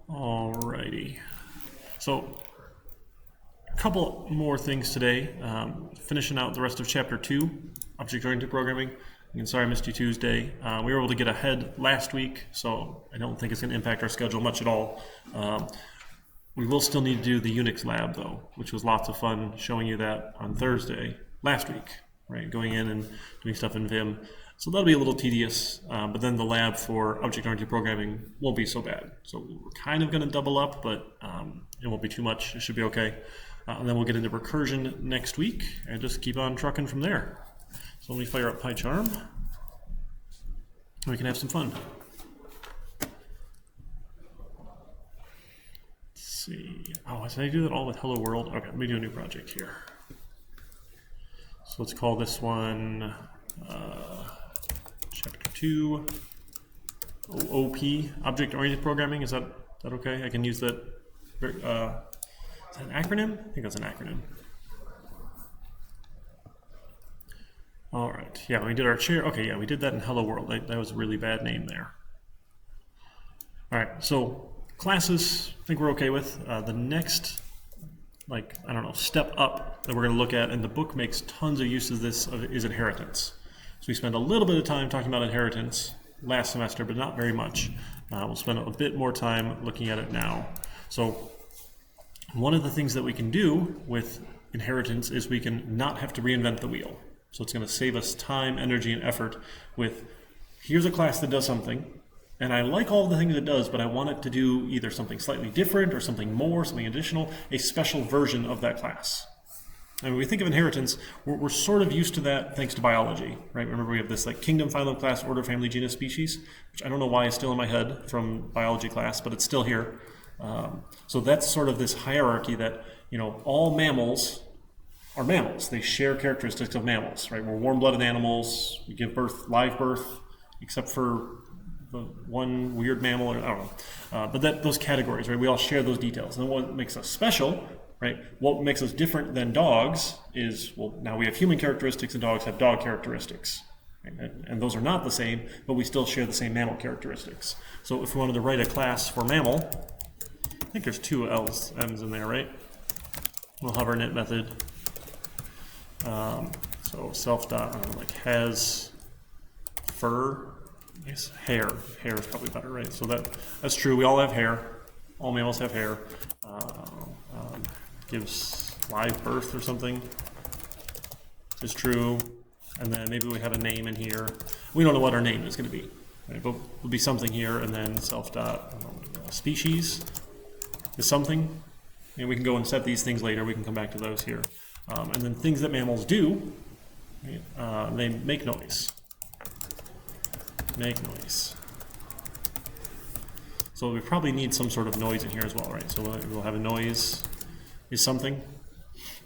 Alrighty. So, a couple more things today. Finishing out the rest of Chapter 2, Object-Oriented Programming. Again, sorry I missed you Tuesday. We were able to get ahead last week, so I don't think it's going to impact our schedule much at all. We will still need to do the Unix lab, though, which was lots of fun showing you that on Thursday, last week, right? Going in and doing stuff in Vim. So that'll be a little tedious, but then the lab for object-oriented programming won't be so bad. So we're kind of going to double up, but it won't be too much. It should be okay. And then we'll get into recursion next week and just keep on trucking from there. So let me fire up PyCharm, and we can have some fun. Let's see. Oh, did I do that all with Hello World? Okay, let me do a new project here. So let's call this one Chapter 2 OOP, Object-Oriented Programming. Is that okay? I can use that. Is that an acronym? I think that's an acronym. All right. Yeah, we did our chair. Okay, yeah, we did that in Hello World. That was a really bad name there. All right, so classes, I think we're okay with. The next, step up that we're going to look at, and the book makes tons of use of this, is inheritance. So we spent a little bit of time talking about inheritance last semester, but not very much. We'll spend a bit more time looking at it now. So one of the things that we can do with inheritance is we can not have to reinvent the wheel. So it's going to save us time, energy, and effort with, here's a class that does something, and I like all the things it does, but I want it to do either something slightly different or something more, something additional, a special version of that class. And when we think of inheritance, we're sort of used to that thanks to biology, right? Remember we have this like kingdom, phylum, class, order, family, genus, species, which I don't know why is still in my head from biology class, but it's still here. So that's sort of this hierarchy that, all mammals are mammals. They share characteristics of mammals, right? We're warm-blooded animals. We give birth, live birth, except for the one weird mammal, or I don't know. But those categories, right? We all share those details. And what makes us special, right? What makes us different than dogs is, well, now we have human characteristics and dogs have dog characteristics. Right? And those are not the same, but we still share the same mammal characteristics. So if we wanted to write a class for mammal, I think there's two L's, M's in there, right? We'll have our init method. So self dot, has fur, I guess hair. Hair is probably better, right? So that's true. We all have hair. All mammals have hair. Gives live birth or something is true. And then maybe we have a name in here. We don't know what our name is going to be, right? But it'll be something here, and then self dot species is something. And we can go and set these things later. We can come back to those here. And then things that mammals do, right? They make noise. Make noise. So we probably need some sort of noise in here as well, right? So we'll have a noise is something.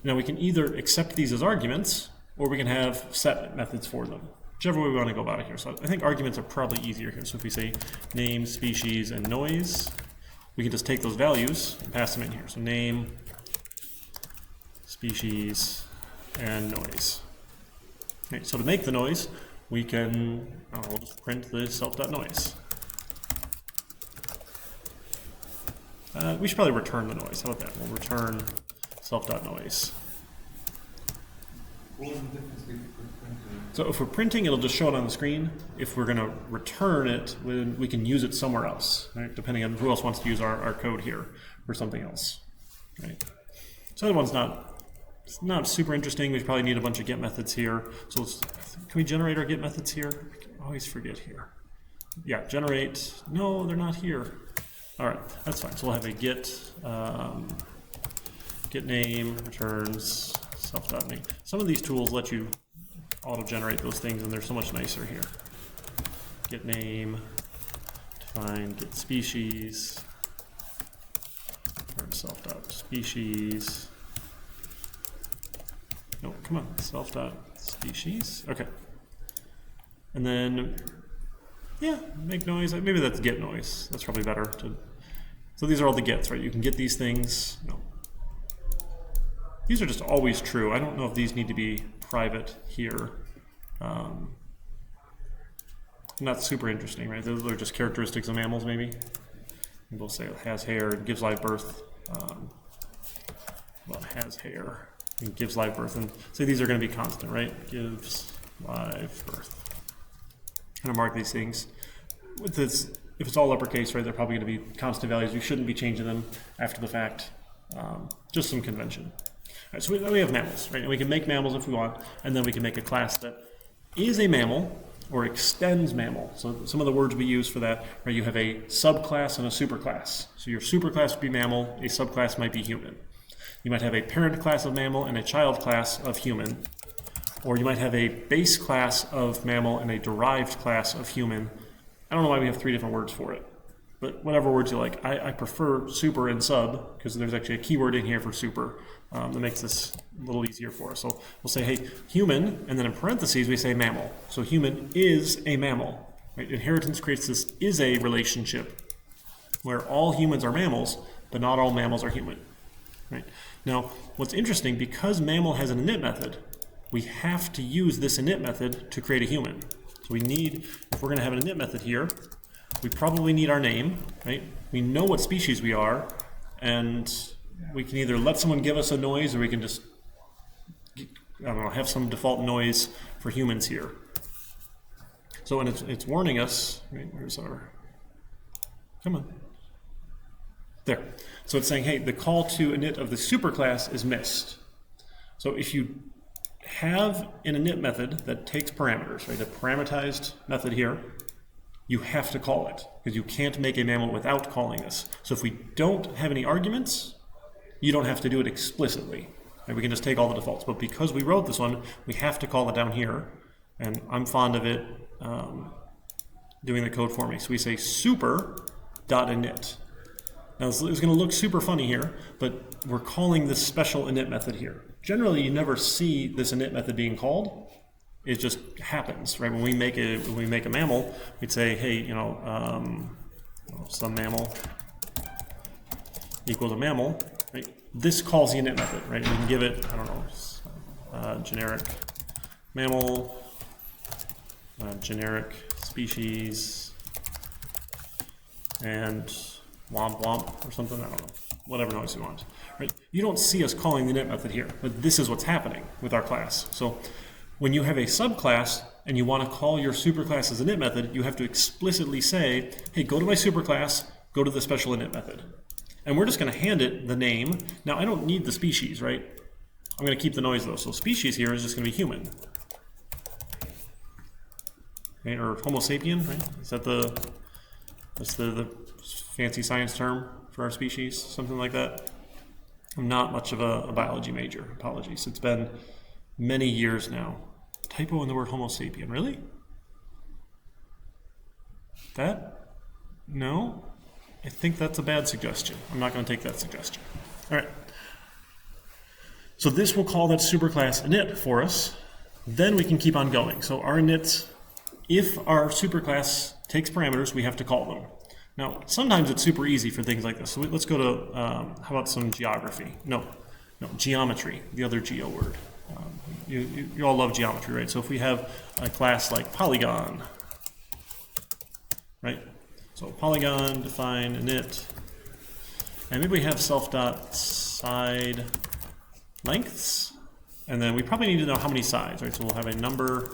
Now we can either accept these as arguments, or we can have set methods for them. Whichever way we want to go about it here. So I think arguments are probably easier here. So if we say name, species, and noise, we can just take those values and pass them in here. So name, species, and noise. Okay, so to make the noise, we can we'll just print the self.noise. We should probably return the noise. How about that? We'll return self.noise. So if we're printing, it'll just show it on the screen. If we're going to return it, we can use it somewhere else, right? Depending on who else wants to use our code here or something else, right? So the other one's not super interesting. We probably need a bunch of get methods here. So can we generate our get methods here? I always forget here. Yeah, generate. No, they're not here. All right, that's fine. So we'll have a get name returns self.name. Some of these tools let you auto-generate those things, and they're so much nicer here. Get name, define get species, return self.species. No, come on, self.species. Okay. And then, yeah, make noise. Maybe that's get noise. That's probably better. So these are all the gets, right? You can get these things. No. These are just always true. I don't know if these need to be private here. Not super interesting, right? Those are just characteristics of mammals, maybe. We'll say it has hair, it gives live birth. Well, has hair and gives live birth, and say these are going to be constant, right? Gives live birth. Kind of mark these things. With this, if it's all uppercase, right, they're probably going to be constant values. You shouldn't be changing them after the fact. Just some convention. All right, so we have mammals, right? And we can make mammals if we want, and then we can make a class that is a mammal or extends mammal. So some of the words we use for that, right? You have a subclass and a superclass. So your superclass would be mammal, a subclass might be human. You might have a parent class of mammal and a child class of human, or you might have a base class of mammal and a derived class of human. I don't know why we have 3 different words for it, but whatever words you like. I prefer super and sub because there's actually a keyword in here for super that makes this a little easier for us. So we'll say, hey, human, and then in parentheses we say mammal. So human is a mammal. Right? Inheritance creates this is a relationship where all humans are mammals, but not all mammals are human. Right? Now, what's interesting, because mammal has an init method, we have to use this init method to create a human. So we need, if we're going to have an init method here, we probably need our name, right? We know what species we are, and we can either let someone give us a noise, or we can just, I don't know, have some default noise for humans here. So, and it's warning us, right? Where's our, come on. There. So it's saying, hey, the call to init of the superclass is missed. So if you have an init method that takes parameters, right, a parameterized method here, you have to call it, because you can't make a mammal without calling this. So if we don't have any arguments, you don't have to do it explicitly. And we can just take all the defaults. But because we wrote this one, we have to call it down here. And I'm fond of it doing the code for me. So we say super.init. Now it's going to look super funny here, but we're calling this special init method here. Generally, you never see this init method being called. It just happens, right? When we make a mammal, we'd say, hey, you know, some mammal equals a mammal, right? This calls the init method, right? We can give it, I don't know, generic mammal, generic species, and womp womp or something, I don't know, whatever noise you want, right? You don't see us calling the init method here, but this is what's happening with our class. So when you have a subclass and you want to call your superclass as init method, you have to explicitly say, hey, go to my superclass, go to the special init method. And we're just going to hand it the name. Now, I don't need the species, right? I'm going to keep the noise though. So species here is just going to be human. Right? Or Homo sapien, right? Is that that's the fancy science term for our species? Something like that? I'm not much of a biology major. Apologies. It's been many years now. Typo in the word Homo sapien. Really? That? No? I think that's a bad suggestion. I'm not going to take that suggestion. All right. So this will call that superclass init for us. Then we can keep on going. So our inits, if our superclass takes parameters, we have to call them. Now, sometimes it's super easy for things like this. So let's go to, how about some geography? No, geometry, the other geo word. You all love geometry, right? So if we have a class like polygon, right? So polygon, define init, and maybe we have self.side lengths, and then we probably need to know how many sides, right? So we'll have a number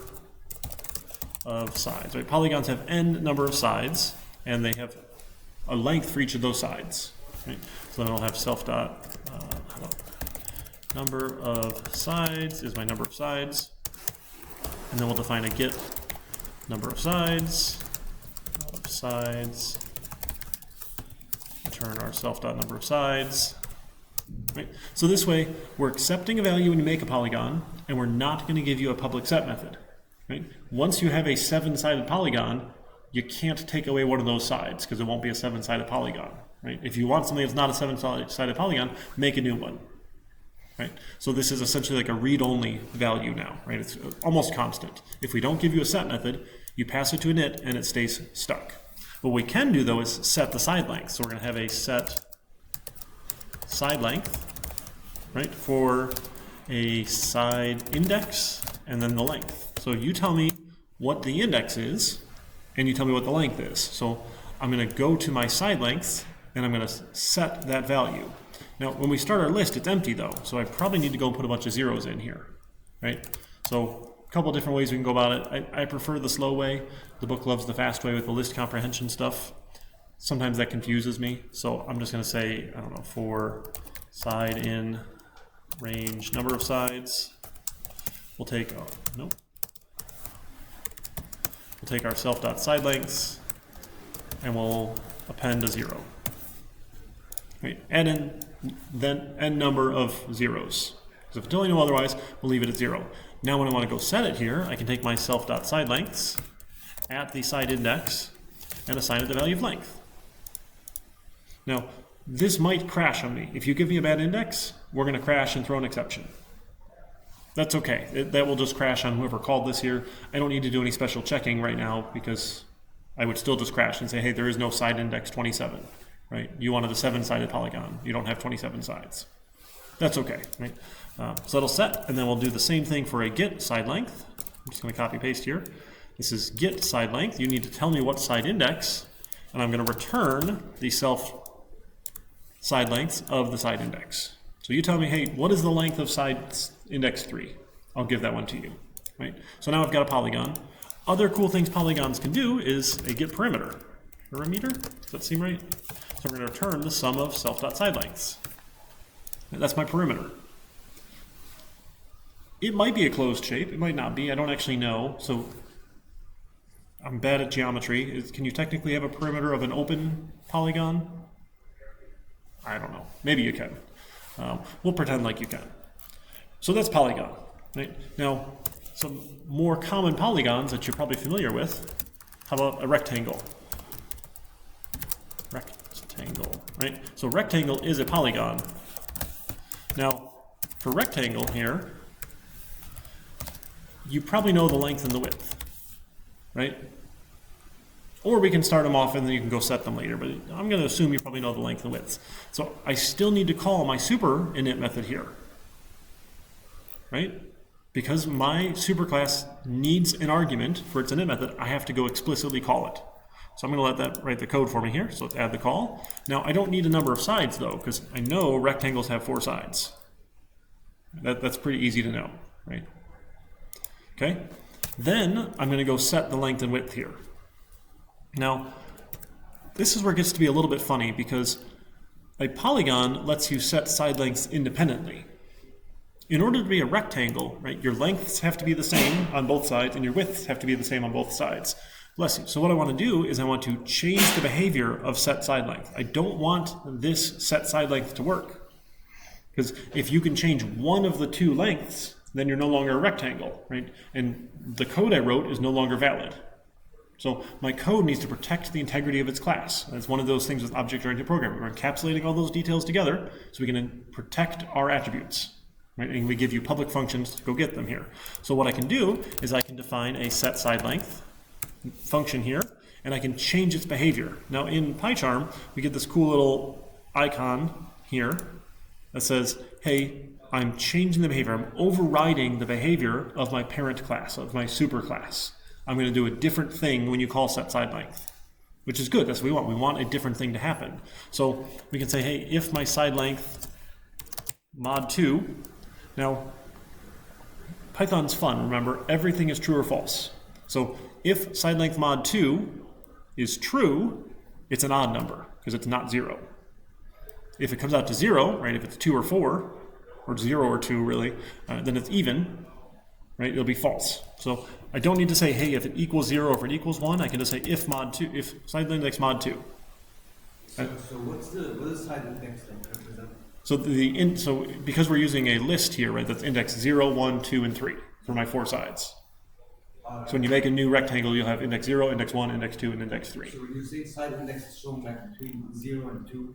of sides, right? Polygons have n number of sides, and they have a length for each of those sides, right? So then I'll have number of sides is my number of sides, and then we'll define a get number of sides, return our self.number of sides, right? So this way, we're accepting a value when you make a polygon, and we're not going to give you a public set method, right? Once you have a 7-sided polygon, you can't take away one of those sides because it won't be a 7-sided polygon, right? If you want something that's not a 7-sided polygon, make a new one, right? So this is essentially like a read-only value now, right? It's almost constant. If we don't give you a set method, you pass it to init and it stays stuck. What we can do though is set the side length. So we're going to have a set side length, right, for a side index and then the length. So you tell me what the index is and you tell me what the length is. So I'm going to go to my side length and I'm going to set that value. Now, when we start our list, it's empty though, so I probably need to go and put a bunch of zeros in here, right? So a couple different ways we can go about it. I prefer the slow way. The book loves the fast way with the list comprehension stuff. Sometimes that confuses me, so I'm just going to say, I don't know, for side in range number of sides, we'll take, we'll take our self.side lengths and we'll append a 0. Right. Add in then n number of zeros. So if I tell you otherwise, we'll leave it at 0. Now when I want to go set it here, I can take my self.side lengths at the side index and assign it the value of length. Now, this might crash on me. If you give me a bad index, we're going to crash and throw an exception. That's okay. That will just crash on whoever called this here. I don't need to do any special checking right now because I would still just crash and say, hey, there is no side index 27, right? You wanted a 7-sided polygon. You don't have 27 sides. That's okay, right? So it'll set, and then we'll do the same thing for a get side length. I'm just going to copy paste here. This is get side length. You need to tell me what side index, and I'm going to return the self side lengths of the side index. So you tell me, hey, what is the length of side index 3? I'll give that one to you, right? So now I've got a polygon. Other cool things polygons can do is a get perimeter. Perimeter? Does that seem right? So we're going to return the sum of self.side lengths. And that's my perimeter. It might be a closed shape. It might not be. I don't actually know. So I'm bad at geometry. Can you technically have a perimeter of an open polygon? I don't know. Maybe you can. We'll pretend like you can. So that's polygon. Right? Now, some more common polygons that you're probably familiar with. How about a rectangle? Rectangle, right? So rectangle is a polygon. Now, for rectangle here, you probably know the length and the width, right? Or we can start them off and then you can go set them later, but I'm going to assume you probably know the length and width. So I still need to call my super init method here, right? Because my superclass needs an argument for its init method, I have to go explicitly call it. So I'm going to let that write the code for me here. So let's add the call. Now I don't need a number of sides though, because I know rectangles have 4 sides. That's pretty easy to know, right? Okay. Then I'm going to go set the length and width here. Now, this is where it gets to be a little bit funny because a polygon lets you set side lengths independently. In order to be a rectangle, right, your lengths have to be the same on both sides and your widths have to be the same on both sides. Bless you. So what I want to do is I want to change the behavior of set side length. I don't want this set side length to work. Because if you can change one of the 2 lengths, then you're no longer a rectangle, right? And the code I wrote is no longer valid. So my code needs to protect the integrity of its class. That's one of those things with object-oriented programming. We're encapsulating all those details together so we can protect our attributes. Right? And we give you public functions to go get them here. So what I can do is I can define a set side length function here, and I can change its behavior. Now in PyCharm, we get this cool little icon here that says, hey, I'm changing the behavior. I'm overriding the behavior of my parent class, of my superclass. I'm going to do a different thing when you call set side length, which is good. That's what we want. We want a different thing to happen. So we can say, hey, if my side length mod 2, now Python's fun, remember, everything is true or false. So if side length mod 2 is true, it's an odd number because it's not 0. If it comes out to 0, right, if it's 2 or 4, or 0 or 2 really, then it's even, right, it'll be false. So I don't need to say, hey, if it equals 0 or if it equals 1, I can just say if mod 2, if side index mod 2. So what does side index represent? So because we're using a list here, right, that's index 0, 1, 2, and 3 for my 4 sides. So when you make a new rectangle, you'll have index 0, index 1, index 2, and index 3. So when you say side index is shown like between 0 and 2,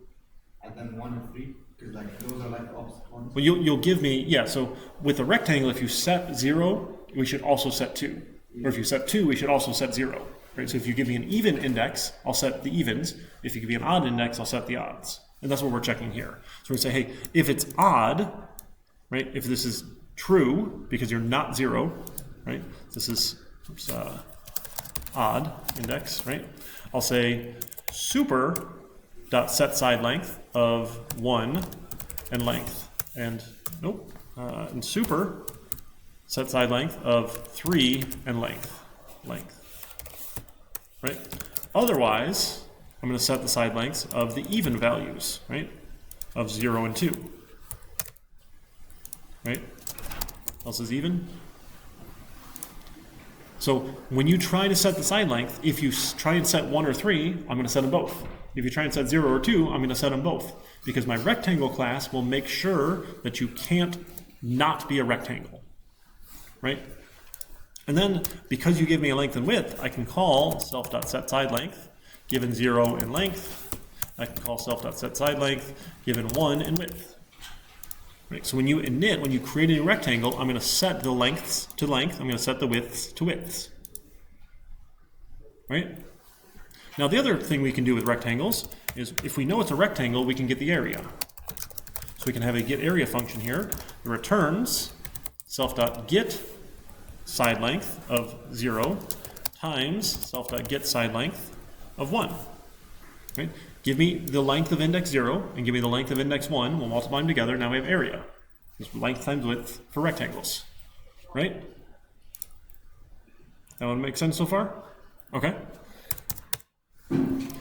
and then 1 and 3, because like those are like opposite ones. Well, you'll give me, yeah, so with a rectangle, if you set 0, we should also set 2. Or if you set 2, we should also set 0. Right? So if you give me an even index, I'll set the evens. If you give me an odd index, I'll set the odds. And that's what we're checking here. So we say, hey, if it's odd, right, if this is true, because you're not 0, right, this is odd index, right, I'll say super dot set side length of 1 and length. And nope, and super set side length of 3 and length. Right? Otherwise, I'm going to set the side lengths of the even values, right? Of 0 and 2. Right? Else is even. So when you try to set the side length, if you try and set 1 or 3, I'm going to set them both. If you try and set 0 or 2, I'm going to set them both. Because my rectangle class will make sure that you can't not be a rectangle. Right? And then, because you give me a length and width, I can call self.setSideLength given 0 in length. I can call self.setSideLength given 1 in width. Right? So when you init, when you create a new rectangle, I'm going to set the lengths to length. I'm going to set the widths to widths. Right? Now the other thing we can do with rectangles is if we know it's a rectangle, we can get the area. So we can have a getArea function here that returns self.get side length of 0 times self.get side length of 1. Right? Give me the length of index 0 and give me the length of index 1. We'll multiply them together. Now we have area. It's length times width for rectangles. Right? That one make sense so far? Okay.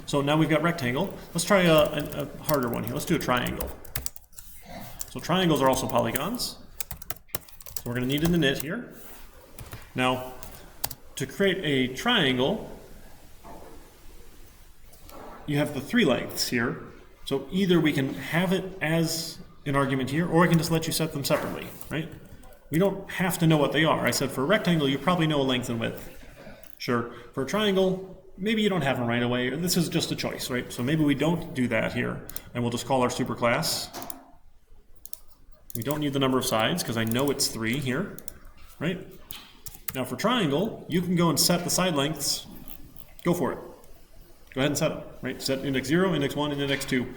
So now we've got rectangle. Let's try a harder one here. Let's do a triangle. So triangles are also polygons. So we're going to need an init here. Now, to create a triangle, you have the 3 lengths here. So either we can have it as an argument here, or I can just let you set them separately, right? We don't have to know what they are. I said for a rectangle, you probably know a length and width. Sure. For a triangle, maybe you don't have them right away. This is just a choice, right? So maybe we don't do that here, and we'll just call our superclass. We don't need the number of sides, because I know it's 3 here, right? Now for triangle, you can go and set the side lengths. Go for it. Go ahead and set them, right? Set index 0, index 1, and index 2.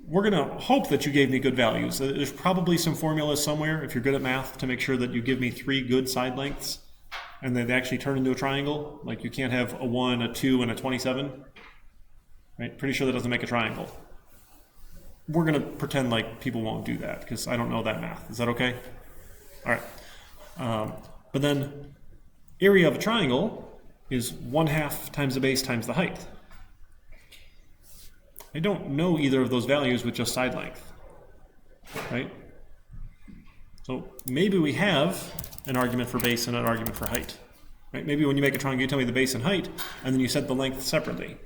We're going to hope that you gave me good values. There's probably some formulas somewhere, if you're good at math, to make sure that you give me 3 good side lengths, and they actually turn into a triangle. Like you can't have a 1, a 2, and a 27. Right? Pretty sure that doesn't make a triangle. We're going to pretend like people won't do that, because I don't know that math. Is that okay? All right. But then area of a triangle is 1/2 times the base times the height. I don't know either of those values with just side length, right? So maybe we have an argument for base and an argument for height, right? Maybe when you make a triangle, you tell me the base and height, and then you set the length separately.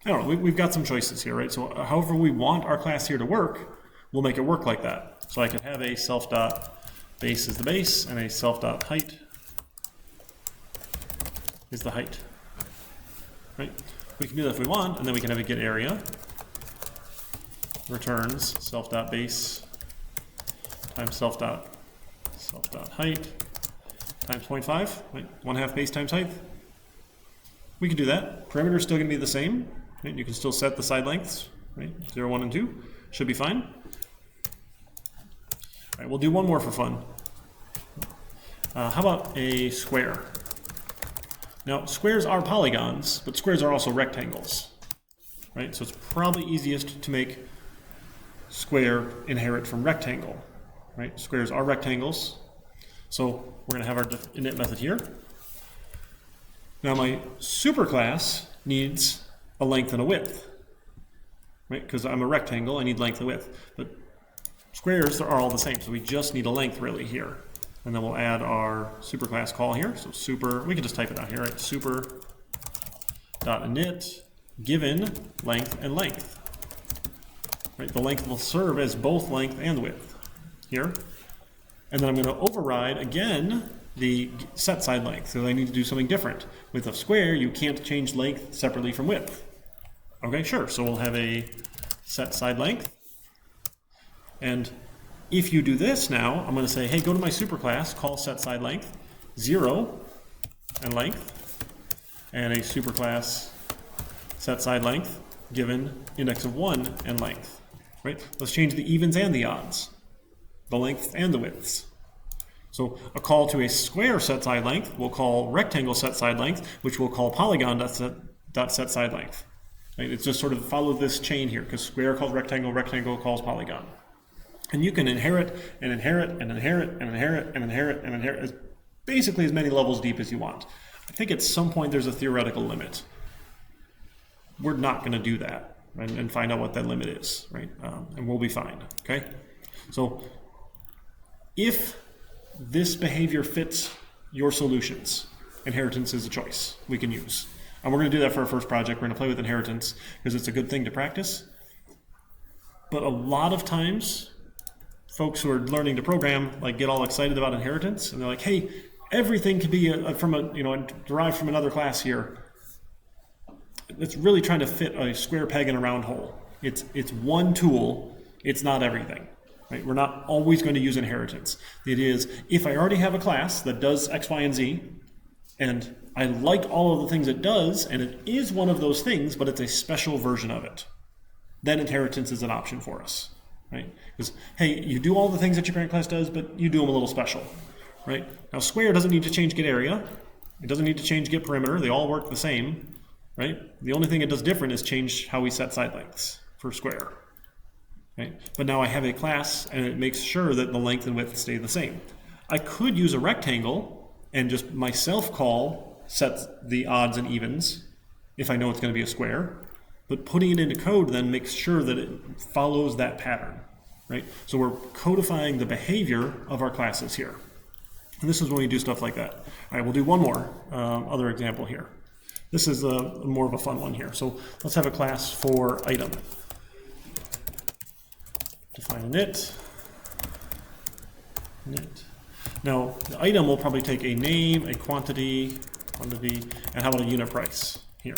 I don't know, we've got some choices here, right? So however we want our class here to work, we'll make it work like that. So I could have a self.base is the base, and a self.height is the height, right? We can do that if we want, and then we can have a getArea returns self.base times self.height times 0.5, right? 1/2 base times height. We can do that. Perimeter is still going to be the same, right? You can still set the side lengths, right? 0, 1, and 2 should be fine. All right, we'll do one more for fun. How about a square? Now, squares are polygons, but squares are also rectangles, right? So it's probably easiest to make square inherit from rectangle, right? Squares are rectangles. So we're going to have our init method here. Now my superclass needs a length and a width, right? Because I'm a rectangle, I need length and width. But squares are all the same, so we just need a length really here. And then we'll add our superclass call here. So super, we can just type it out here, right? Super.init given length and length. Right? The length will serve as both length and width here. And then I'm going to override again the set side length. So I need to do something different. With a square, you can't change length separately from width. Okay, sure. So we'll have a set side length. And if you do this now, I'm going to say, hey, go to my superclass, call set side length 0 and length, and a superclass set side length given index of 1 and length. Right? Let's change the evens and the odds, the lengths and the widths. So a call to a square set side length we'll call rectangle set side length, which we'll call polygon dot set side length. Right? It's just sort of follow this chain here, because square calls rectangle, rectangle calls polygon. And you can inherit and inherit and inherit and inherit and inherit and inherit as basically as many levels deep as you want. I think at some point there's a theoretical limit. We're not going to do that, right, and find out what that limit is, right? And we'll be fine, okay? So if this behavior fits your solutions, inheritance is a choice we can use. And we're going to do that for our first project. We're going to play with inheritance because it's a good thing to practice. But a lot of times, folks who are learning to program like get all excited about inheritance, and they're like, "Hey, everything can be derived from another class here." It's really trying to fit a square peg in a round hole. It's one tool. It's not everything. Right? We're not always going to use inheritance. It is if I already have a class that does X, Y, and Z, and I like all of the things it does, and it is one of those things, but it's a special version of it, then inheritance is an option for us. Right? Because, hey, you do all the things that your parent class does, but you do them a little special. Right? Now, square doesn't need to change get area. It doesn't need to change get perimeter. They all work the same. Right? The only thing it does different is change how we set side lengths for square. Right? But now I have a class, and it makes sure that the length and width stay the same. I could use a rectangle and just myself call sets the odds and evens if I know it's going to be a square. But putting it into code then makes sure that it follows that pattern. Right? So we're codifying the behavior of our classes here. And this is when we do stuff like that. All right, we'll do one more other example here. This is more of a fun one here. So let's have a class for item. Define init. Now, the item will probably take a name, a quantity, and how about a unit price here?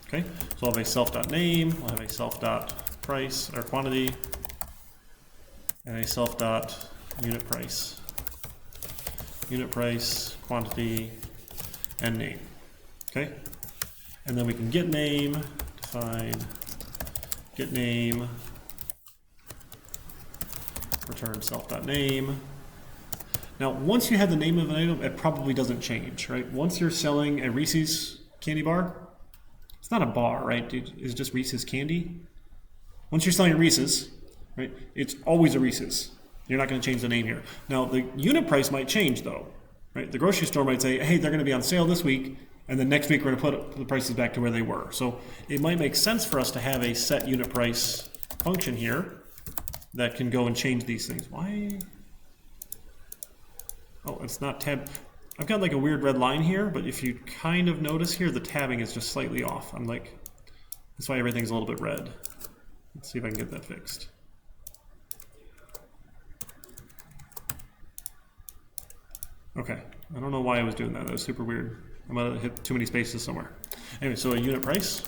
Okay, so I'll have a self.name, I'll have a self.price or quantity, and a self.unit price. Unit price, quantity, and name. Okay, and then we can get name, define get name, return self.name. Now, once you have the name of an item, it probably doesn't change, right? Once you're selling a Reese's candy bar, it's not a bar, right? It's just Reese's candy. Once you're selling a Reese's, right, it's always a Reese's. You're not going to change the name here. Now, the unit price might change, though, right? The grocery store might say, hey, they're going to be on sale this week, and then next week we're going to put the prices back to where they were. So it might make sense for us to have a set unit price function here that can go and change these things. Why? Oh, it's not tab. I've got like a weird red line here, but if you kind of notice here, the tabbing is just slightly off. I'm like, that's why everything's a little bit red. Let's see if I can get that fixed. Okay, I don't know why I was doing that. That was super weird. I might have hit too many spaces somewhere. Anyway, so a unit price.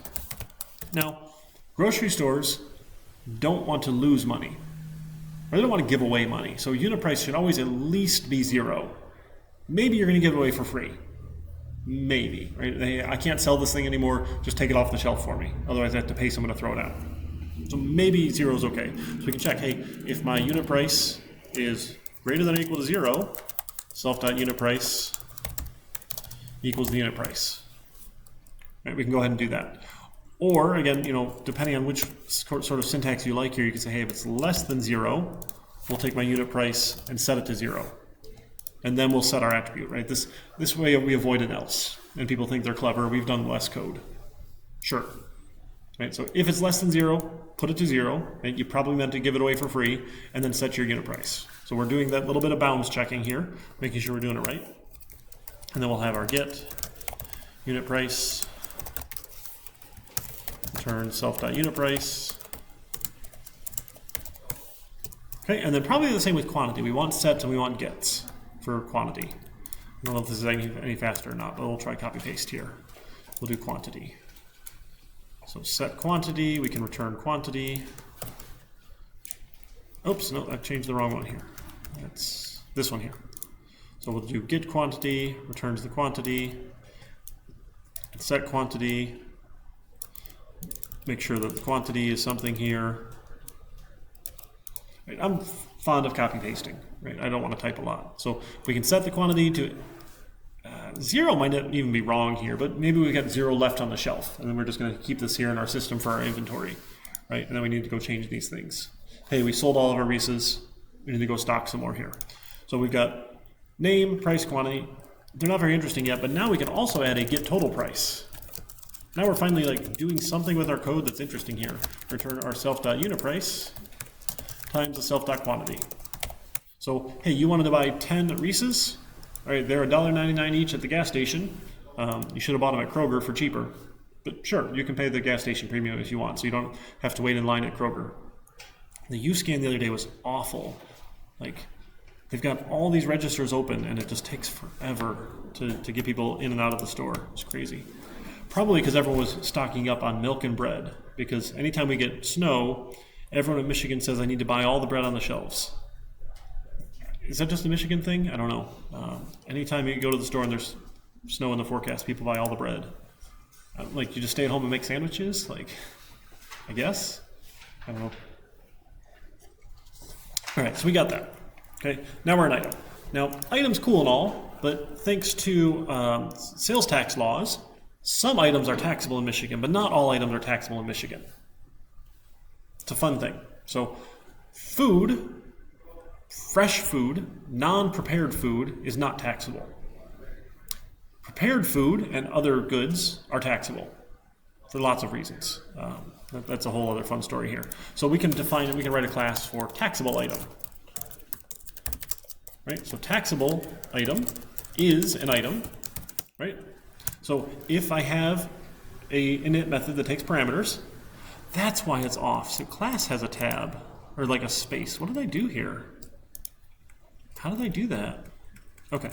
Now, grocery stores don't want to lose money. Or they don't want to give away money. So unit price should always at least be 0. Maybe you're going to give it away for free. Maybe, right? I can't sell this thing anymore. Just take it off the shelf for me. Otherwise, I have to pay someone to throw it out. So maybe 0 is okay. So we can check, hey, if my unit price is greater than or equal to 0, self.unit price equals the unit price. Right, we can go ahead and do that. Or again, depending on which sort of syntax you like here, you can say, hey, if it's less than 0, we'll take my unit price and set it to 0. And then we'll set our attribute, right? This way we avoid an else. And people think they're clever. We've done less code. Sure. Right? So if it's less than 0, put it to 0. Right? You probably meant to give it away for free, and then set your unit price. So we're doing that little bit of bounds checking here, making sure we're doing it right. And then we'll have our get unit price, return self.unit price. Okay, and then probably the same with quantity. We want sets and we want gets for quantity. I don't know if this is any faster or not, but we'll try copy paste here. We'll do quantity. So set quantity, we can return quantity. Oops, no, I've changed the wrong one here. That's this one here. So we'll do get quantity, returns the quantity, set quantity, make sure that the quantity is something here. Right, I'm fond of copy pasting, right? I don't want to type a lot. So we can set the quantity to, 0 might not even be wrong here, but maybe we got 0 left on the shelf, and then we're just going to keep this here in our system for our inventory, right? And then we need to go change these things. Hey, we sold all of our Reese's. We need to go stock some more here. So we've got name, price, quantity. They're not very interesting yet, but now we can also add a get total price. Now we're finally like doing something with our code that's interesting here. Return our self.unit price times the self.quantity. So, hey, you wanted to buy 10 Reese's? All right, they're $1.99 each at the gas station. You should have bought them at Kroger for cheaper. But sure, you can pay the gas station premium if you want, so you don't have to wait in line at Kroger. The U-scan the other day was awful. Like, they've got all these registers open, and it just takes forever to get people in and out of the store. It's crazy. Probably because everyone was stocking up on milk and bread, because anytime we get snow, everyone in Michigan says, I need to buy all the bread on the shelves. Is that just a Michigan thing? I don't know. Anytime you go to the store and there's snow in the forecast, people buy all the bread. Like, you just stay at home and make sandwiches? Like, I guess? I don't know. All right, so we got that. Okay, now we're an item. Now, item's cool and all, but thanks to sales tax laws, some items are taxable in Michigan, but not all items are taxable in Michigan. It's a fun thing. So, food, fresh food, non-prepared food is not taxable. Prepared food and other goods are taxable for lots of reasons. That's a whole other fun story here. So we can define it, we can write a class for taxable item. Right? So taxable item is an item, right? So if I have a init method that takes parameters, that's why it's off. So class has a tab, or like a space. What did I do here? How did I do that? Okay.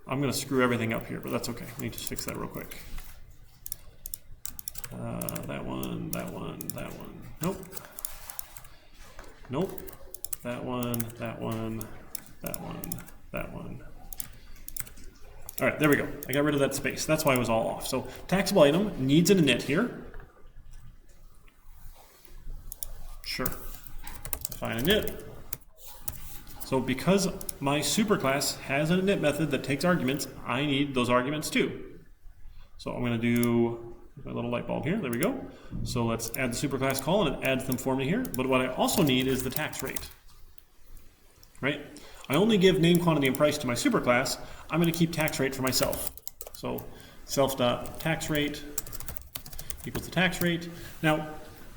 I'm going to screw everything up here, but that's okay. Let me just fix that real quick. That one, that one, that one. Nope. Nope. That one, that one, that one, that one. All right, there we go. I got rid of that space. That's why it was all off. So taxable item needs an init here. Sure. Define init. So because my superclass has an init method that takes arguments, I need those arguments too. So I'm going to do my little light bulb here. There we go. So let's add the superclass call, and it adds them for me here. But what I also need is the tax rate. Right? I only give name, quantity, and price to my superclass. I'm going to keep tax rate for myself. So self.taxRate equals the tax rate. Now,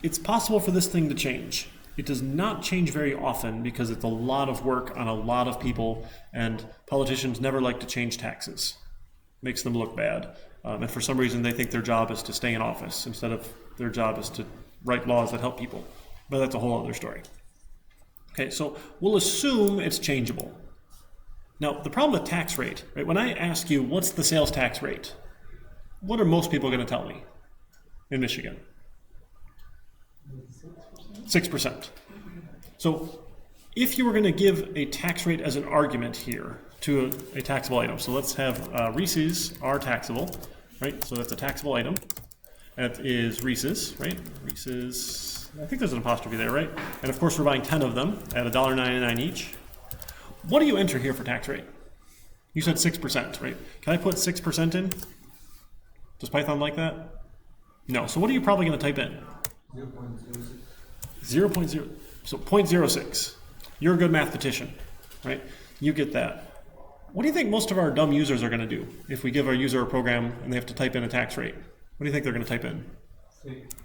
it's possible for this thing to change. It does not change very often because it's a lot of work on a lot of people, and politicians never like to change taxes. Makes them look bad. And for some reason, they think their job is to stay in office instead of their job is to write laws that help people. But that's a whole other story. Okay, so we'll assume it's changeable. Now, the problem with tax rate, right? When I ask you, what's the sales tax rate? What are most people going to tell me in Michigan? 6%. So if you were going to give a tax rate as an argument here to a taxable item, so let's have Reese's are taxable, right? So that's a taxable item. That is Reese's, right? Reese's, I think there's an apostrophe there, right? And of course we're buying 10 of them at $1.99 each. What do you enter here for tax rate? You said 6%, right? Can I put 6% in? Does Python like that? No. So what are you probably going to type in? 0.06. 0.0, so 0.06. You're a good mathematician, right? You get that. What do you think most of our dumb users are going to do if we give our user a program and they have to type in a tax rate? What do you think they're going to type in?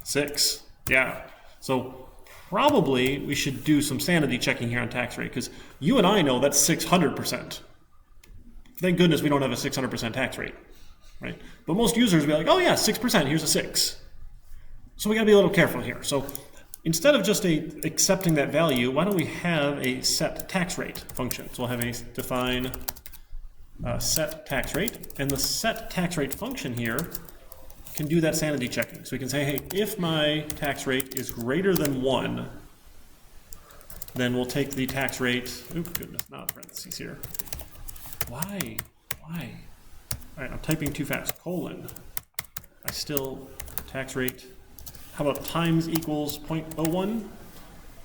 6. Yeah. So probably we should do some sanity checking here on tax rate, because you and I know that's 600%. Thank goodness we don't have a 600% tax rate, right? But most users will be like, oh yeah, 6%, here's a 6. So we got to be a little careful here. So instead of just accepting that value, why don't we have a set tax rate function? So we'll have a define set tax rate, and the set tax rate function here can do that sanity checking. So we can say, hey, if my tax rate is greater than 1, then we'll take the tax rate, oh goodness, not parentheses here. Why? All right, I'm typing too fast, colon. I still, tax rate, how about times equals 0.01?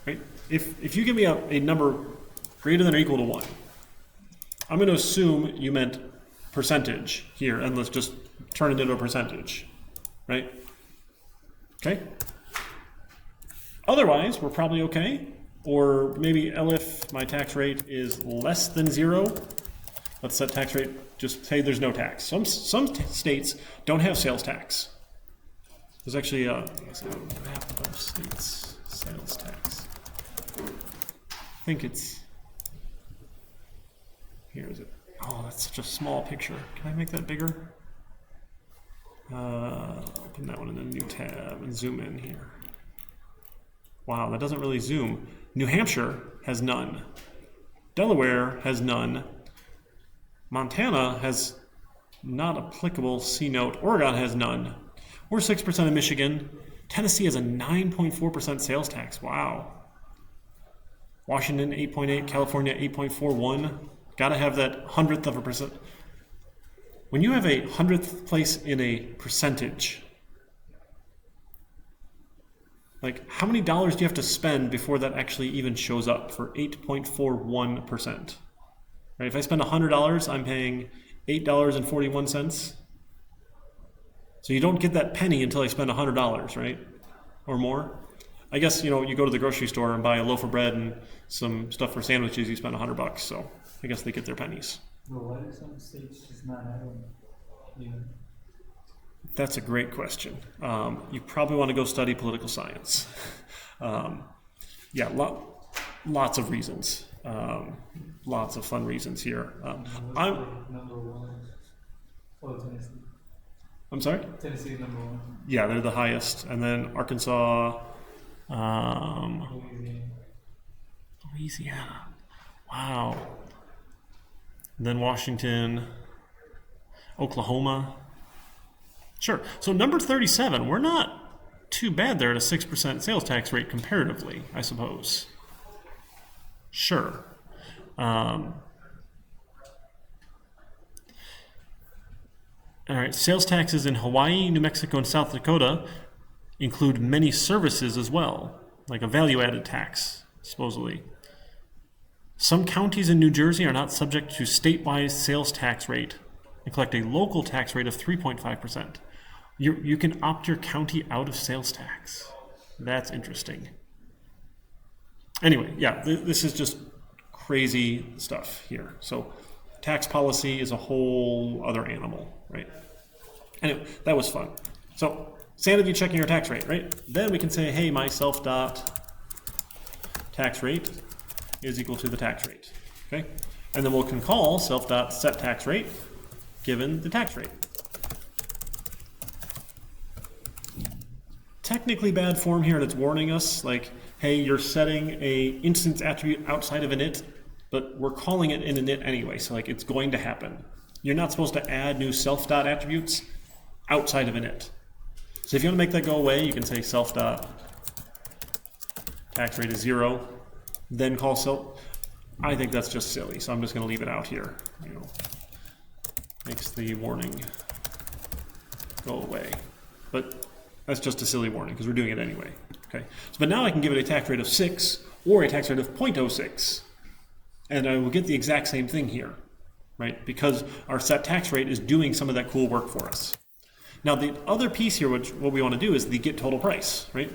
Right? If you give me a number greater than or equal to 1, I'm going to assume you meant percentage here, and let's just turn it into a percentage, right? Okay. Otherwise, we're probably okay. Or maybe if my tax rate is less than 0, let's set tax rate, just say there's no tax. Some states don't have sales tax. There's actually a map of states sales tax. I think it's, here is it. Oh, that's such a small picture. Can I make that bigger? Open that one in a new tab and zoom in here. Wow, that doesn't really zoom. New Hampshire has none. Delaware has none. Montana has not applicable C note. Oregon has none. We're 6% of Michigan. Tennessee has a 9.4% sales tax. Wow. Washington 8.8, California 8.41. Gotta have that 100th of a percent. When you have a 100th place in a percentage, like how many dollars do you have to spend before that actually even shows up for 8.41%? Right? If I spend $100, I'm paying $8.41. So you don't get that penny until I spend $100, right? Or more. I guess, you go to the grocery store and buy a loaf of bread and some stuff for sandwiches, you spend $100, so I guess they get their pennies. Well, why do some states just not have them? That's a great question. You probably want to go study political science. Yeah, lots of reasons. Lots of fun reasons here. Number one. Oh, Tennessee. I'm sorry? Tennessee is number one. Yeah, they're the highest. And then Arkansas, Louisiana. Wow. And then Washington, Oklahoma. Sure. So number 37, we're not too bad there at a 6% sales tax rate comparatively, I suppose. Sure. All right. Sales taxes in Hawaii, New Mexico, and South Dakota include many services as well, like a value-added tax, supposedly. Some counties in New Jersey are not subject to statewide sales tax rate and collect a local tax rate of 3.5%. You can opt your county out of sales tax. That's interesting. Anyway, yeah, this is just crazy stuff here. So tax policy is a whole other animal, right? Anyway, that was fun. So sanity checking your tax rate, right? Then we can say, hey, my self dot tax rate is equal to the tax rate, okay? And then we can call self dot set tax rate given the tax rate. Technically bad form here, and it's warning us like, hey, you're setting a instance attribute outside of an it, but we're calling it in an it anyway, so like it's going to happen. You're not supposed to add new self dot attributes outside of an it. So if you want to make that go away, you can say self dot tax rate is 0, then call self. I think that's just silly, so I'm just going to leave it out here. Makes the warning go away. But that's just a silly warning because we're doing it anyway. Okay. So, but now I can give it a tax rate of 6 or a tax rate of 0.06. And I will get the exact same thing here, right? Because our set tax rate is doing some of that cool work for us. Now the other piece here, what we want to do is the get total price, right?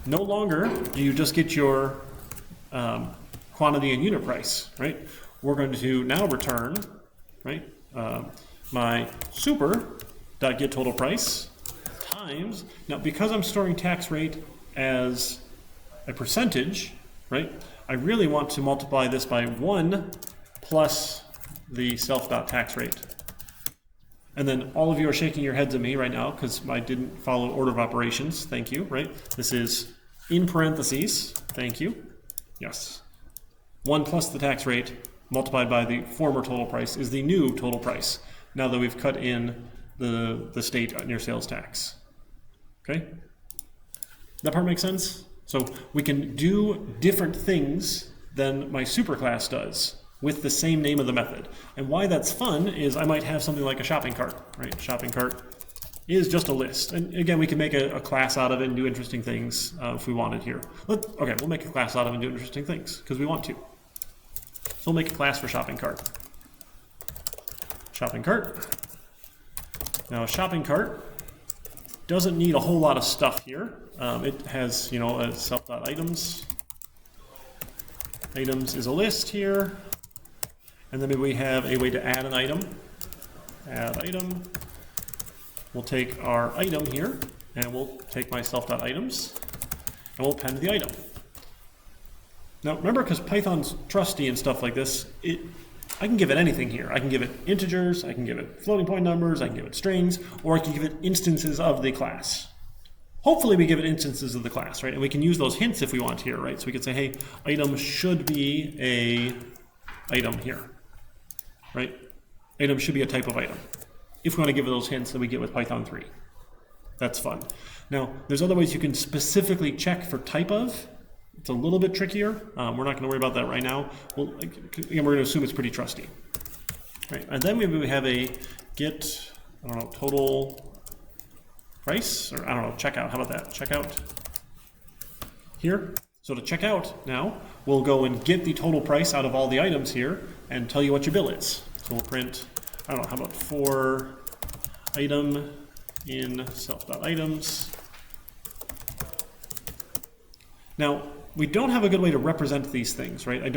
No longer do you just get your quantity and unit price, right? We're going to now return, right? My super.get total price times, now because I'm storing tax rate as a percentage, right? I really want to multiply this by 1 plus the self.tax rate. And then all of you are shaking your heads at me right now because I didn't follow order of operations. Thank you, right? This is in parentheses. Thank you. Yes. 1 plus the tax rate multiplied by the former total price is the new total price now that we've cut in the state on your sales tax. Okay? That part makes sense? So we can do different things than my superclass does with the same name of the method. And why that's fun is I might have something like a shopping cart, right? Shopping cart is just a list. And again, we can make a class out of it and do interesting things if we wanted here. Okay, we'll make a class out of it and do interesting things because we want to. So we'll make a class for shopping cart. shopping cart. Now a shopping cart doesn't need a whole lot of stuff here. It has, you know, a self.items. Items is a list here. And then maybe we have a way to add an item. Add item. We'll take our item here, and we'll take my self.items, and we'll append the item. Now remember, because Python's trusty and stuff like this, I can give it anything here. I can give it integers, I can give it floating point numbers, I can give it strings, or I can give it instances of the class. Hopefully we give it instances of the class, right? And we can use those hints if we want here, right? So we could say, hey, item should be a item here, right? Item should be a type of item. If we want to give it those hints that we get with Python 3. That's fun. Now, there's other ways you can specifically check for type of. It's a little bit trickier. We're not going to worry about that right now. Again, we're going to assume it's pretty trusty. Right. And then maybe we have a get, I don't know, total price, or I don't know, checkout. How about that? Checkout here. So to check out now, we'll go and get the total price out of all the items here and tell you what your bill is. So we'll print, I don't know, how about for item in self.items. Now, we don't have a good way to represent these things, right? I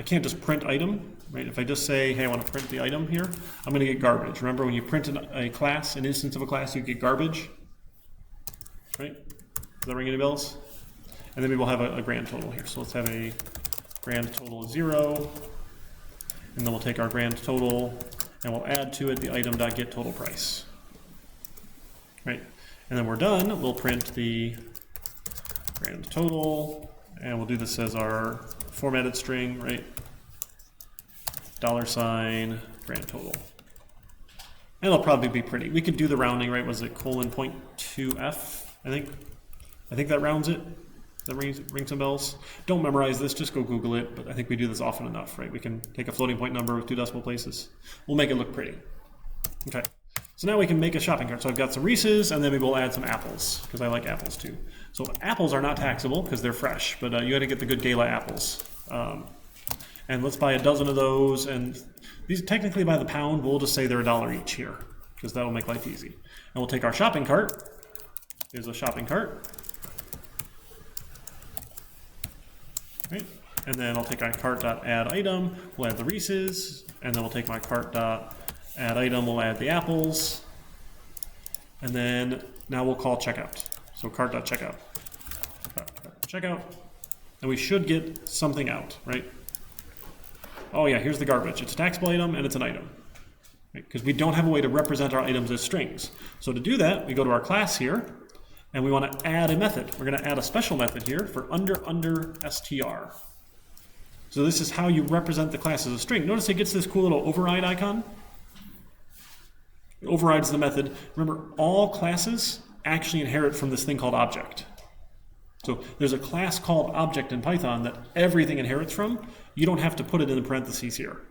can't just print item, right? If I just say, hey, I want to print the item here, I'm going to get garbage. Remember when you print a class, an instance of a class, you get garbage, right? Does that ring any bells? And then maybe we'll have a grand total here. So let's have a grand total of 0, and then we'll take our grand total and we'll add to it the item.getTotalPrice. Right? And then we're done. We'll print the grand total, and we'll do this as our formatted string, right? $, grand total. And it'll probably be pretty. We could do the rounding, right? Was it :0.2f, I think? I think that rounds it. That rings some bells. Don't memorize this, just go Google it, but I think we do this often enough, right? We can take a floating point number with 2 decimal places. We'll make it look pretty. Okay, so now we can make a shopping cart. So I've got some Reese's, and then maybe we'll add some apples, because I like apples too. So apples are not taxable, because they're fresh, but you gotta get the good Gala apples. And let's buy a dozen of those, and these technically by the pound, we'll just say they're $1 each here, because that'll make life easy. And we'll take our shopping cart. Here's a shopping cart. Right. And then I'll take our cart.addItem, we'll add the Reese's, and then we'll take my cart.addItem, we'll add the apples, and then now we'll call checkout. So cart.checkout. Checkout, and we should get something out, right? Oh yeah, here's the garbage. It's a taxable item and it's an item. Because we don't have a way to represent our items as strings. So to do that, we go to our class here, and we want to add a method. We're going to add a special method here for under_str. So this is how you represent the class as a string. Notice it gets this cool little override icon. It overrides the method. Remember, all classes actually inherit from this thing called object. So there's a class called object in Python that everything inherits from. You don't have to put it in the parentheses here,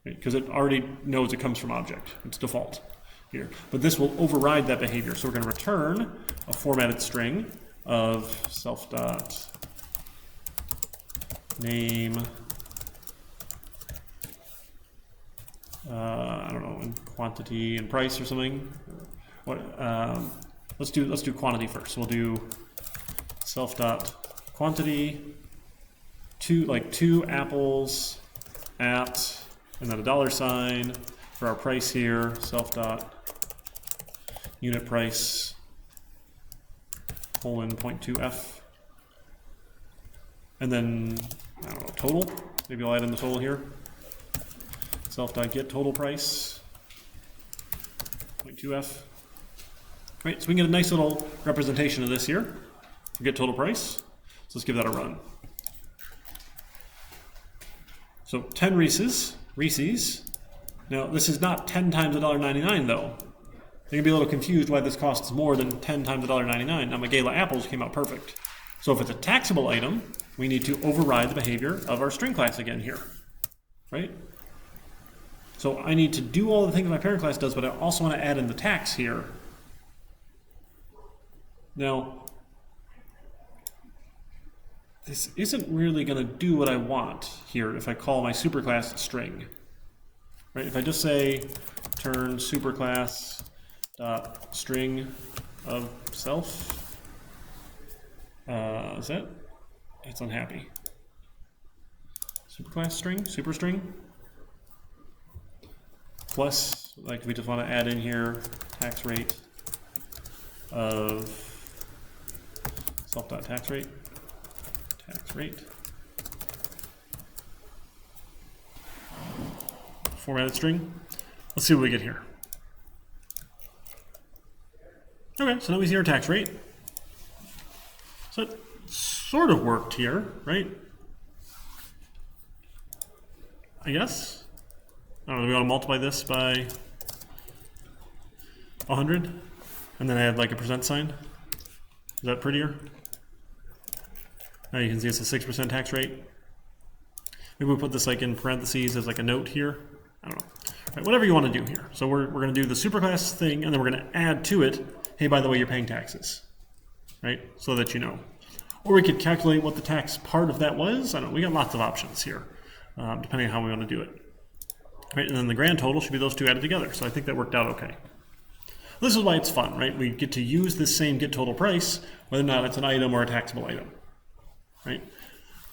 because it already knows it comes from object. It's default here. But this will override that behavior. So we're going to return a formatted string of self.name, I don't know, in quantity and price or something. What? Let's do quantity first. We'll do self.quantity, two apples at, and then a $sign for our price here, self.unit price, :0.2f, and then, I don't know, total. Maybe I'll add in the total here. Self.getTotalPrice, :0.2f. Right, so we can get a nice little representation of this here. Get total price. So let's give that a run. So 10 Reese's. Now this is not 10 times $1.99 though. You're gonna be a little confused why this costs more than 10 times $1.99. Now my Gala apples came out perfect. So if it's a taxable item, we need to override the behavior of our string class again here, right? So I need to do all the things my parent class does, but I also want to add in the tax here. Now, this isn't really going to do what I want here if I call my superclass string. right? If I just say turn superclass dot string of self, is that? It's unhappy. Superclass string, superstring, plus, like we just want to add in here tax rate of self.tax rate, tax rate, formatted string. Let's see what we get here. Okay, so now we see our tax rate. So it sort of worked here, right? I guess. I don't know, do we want to multiply this by 100? And then add like a percent sign? Is that prettier? Now you can see it's a 6% tax rate. Maybe we'll put this like in parentheses as like a note here. I don't know. All right, whatever you want to do here. So we're going to do the superclass thing, and then we're going to add to it, hey, by the way, you're paying taxes, right? So that you know. Or we could calculate what the tax part of that was. I don't know. We got lots of options here, depending on how we want to do it. Right, and then the grand total should be those two added together. So I think that worked out okay. This is why it's fun, right? We get to use this same get total price, whether or not it's an item or a taxable item, right?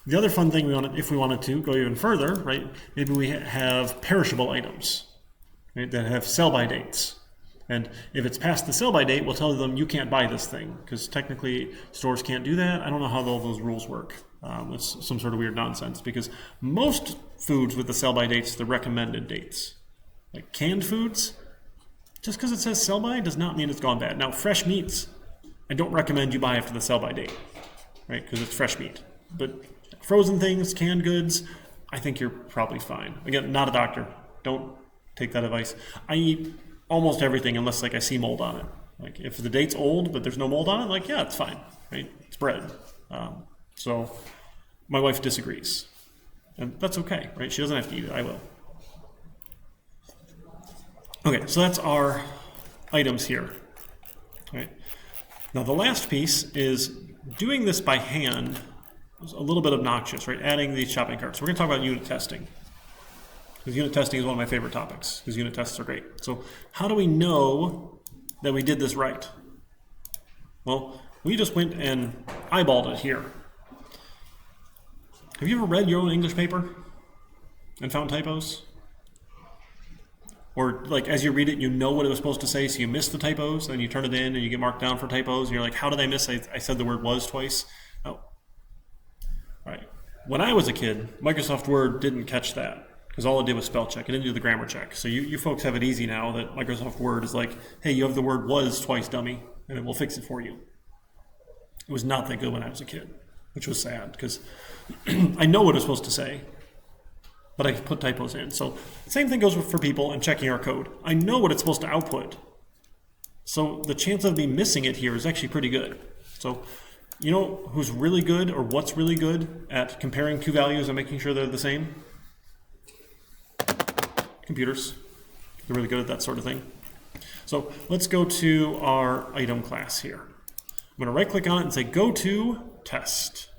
The other fun thing we want, if we wanted to go even further, right? Maybe we have perishable items, right, that have sell-by dates. And if it's past the sell-by date, we'll tell them you can't buy this thing, because technically stores can't do that. I don't know how all those rules work. It's some sort of weird nonsense, because most foods with the sell-by dates, the recommended dates. Like canned foods, just because it says sell-by does not mean it's gone bad. Now, fresh meats, I don't recommend you buy after the sell-by date, right, because it's fresh meat. But frozen things, canned goods, I think you're probably fine. Again, not a doctor. Don't take that advice. I eat almost everything unless like I see mold on it. Like if the date's old but there's no mold on it, like yeah, it's fine, right? It's bread. So my wife disagrees, and that's okay, right? She doesn't have to eat it. I will. Okay, so that's our items here. Right. Now the last piece is doing this by hand is a little bit obnoxious, right? Adding these shopping carts. We're going to talk about unit testing. Because unit testing is one of my favorite topics, because unit tests are great. So how do we know that we did this right? Well, we just went and eyeballed it here. Have you ever read your own English paper and found typos? Or like as you read it, you know what it was supposed to say, so you miss the typos, and you turn it in and you get marked down for typos, and you're like, how did I miss? I said the word was twice. Oh, right. When I was a kid, Microsoft Word didn't catch that, because all it did was spell check. It didn't do the grammar check. So you folks have it easy now that Microsoft Word is like, hey, you have the word was twice, dummy, and it will fix it for you. It was not that good when I was a kid, which was sad, because I know what it's supposed to say, but I put typos in. So same thing goes for people and checking our code. I know what it's supposed to output. So the chance of me missing it here is actually pretty good. So you know who's really good, or what's really good at comparing two values and making sure they're the same? Computers. They're really good at that sort of thing. So let's go to our item class here. I'm going to right click on it and say go to test.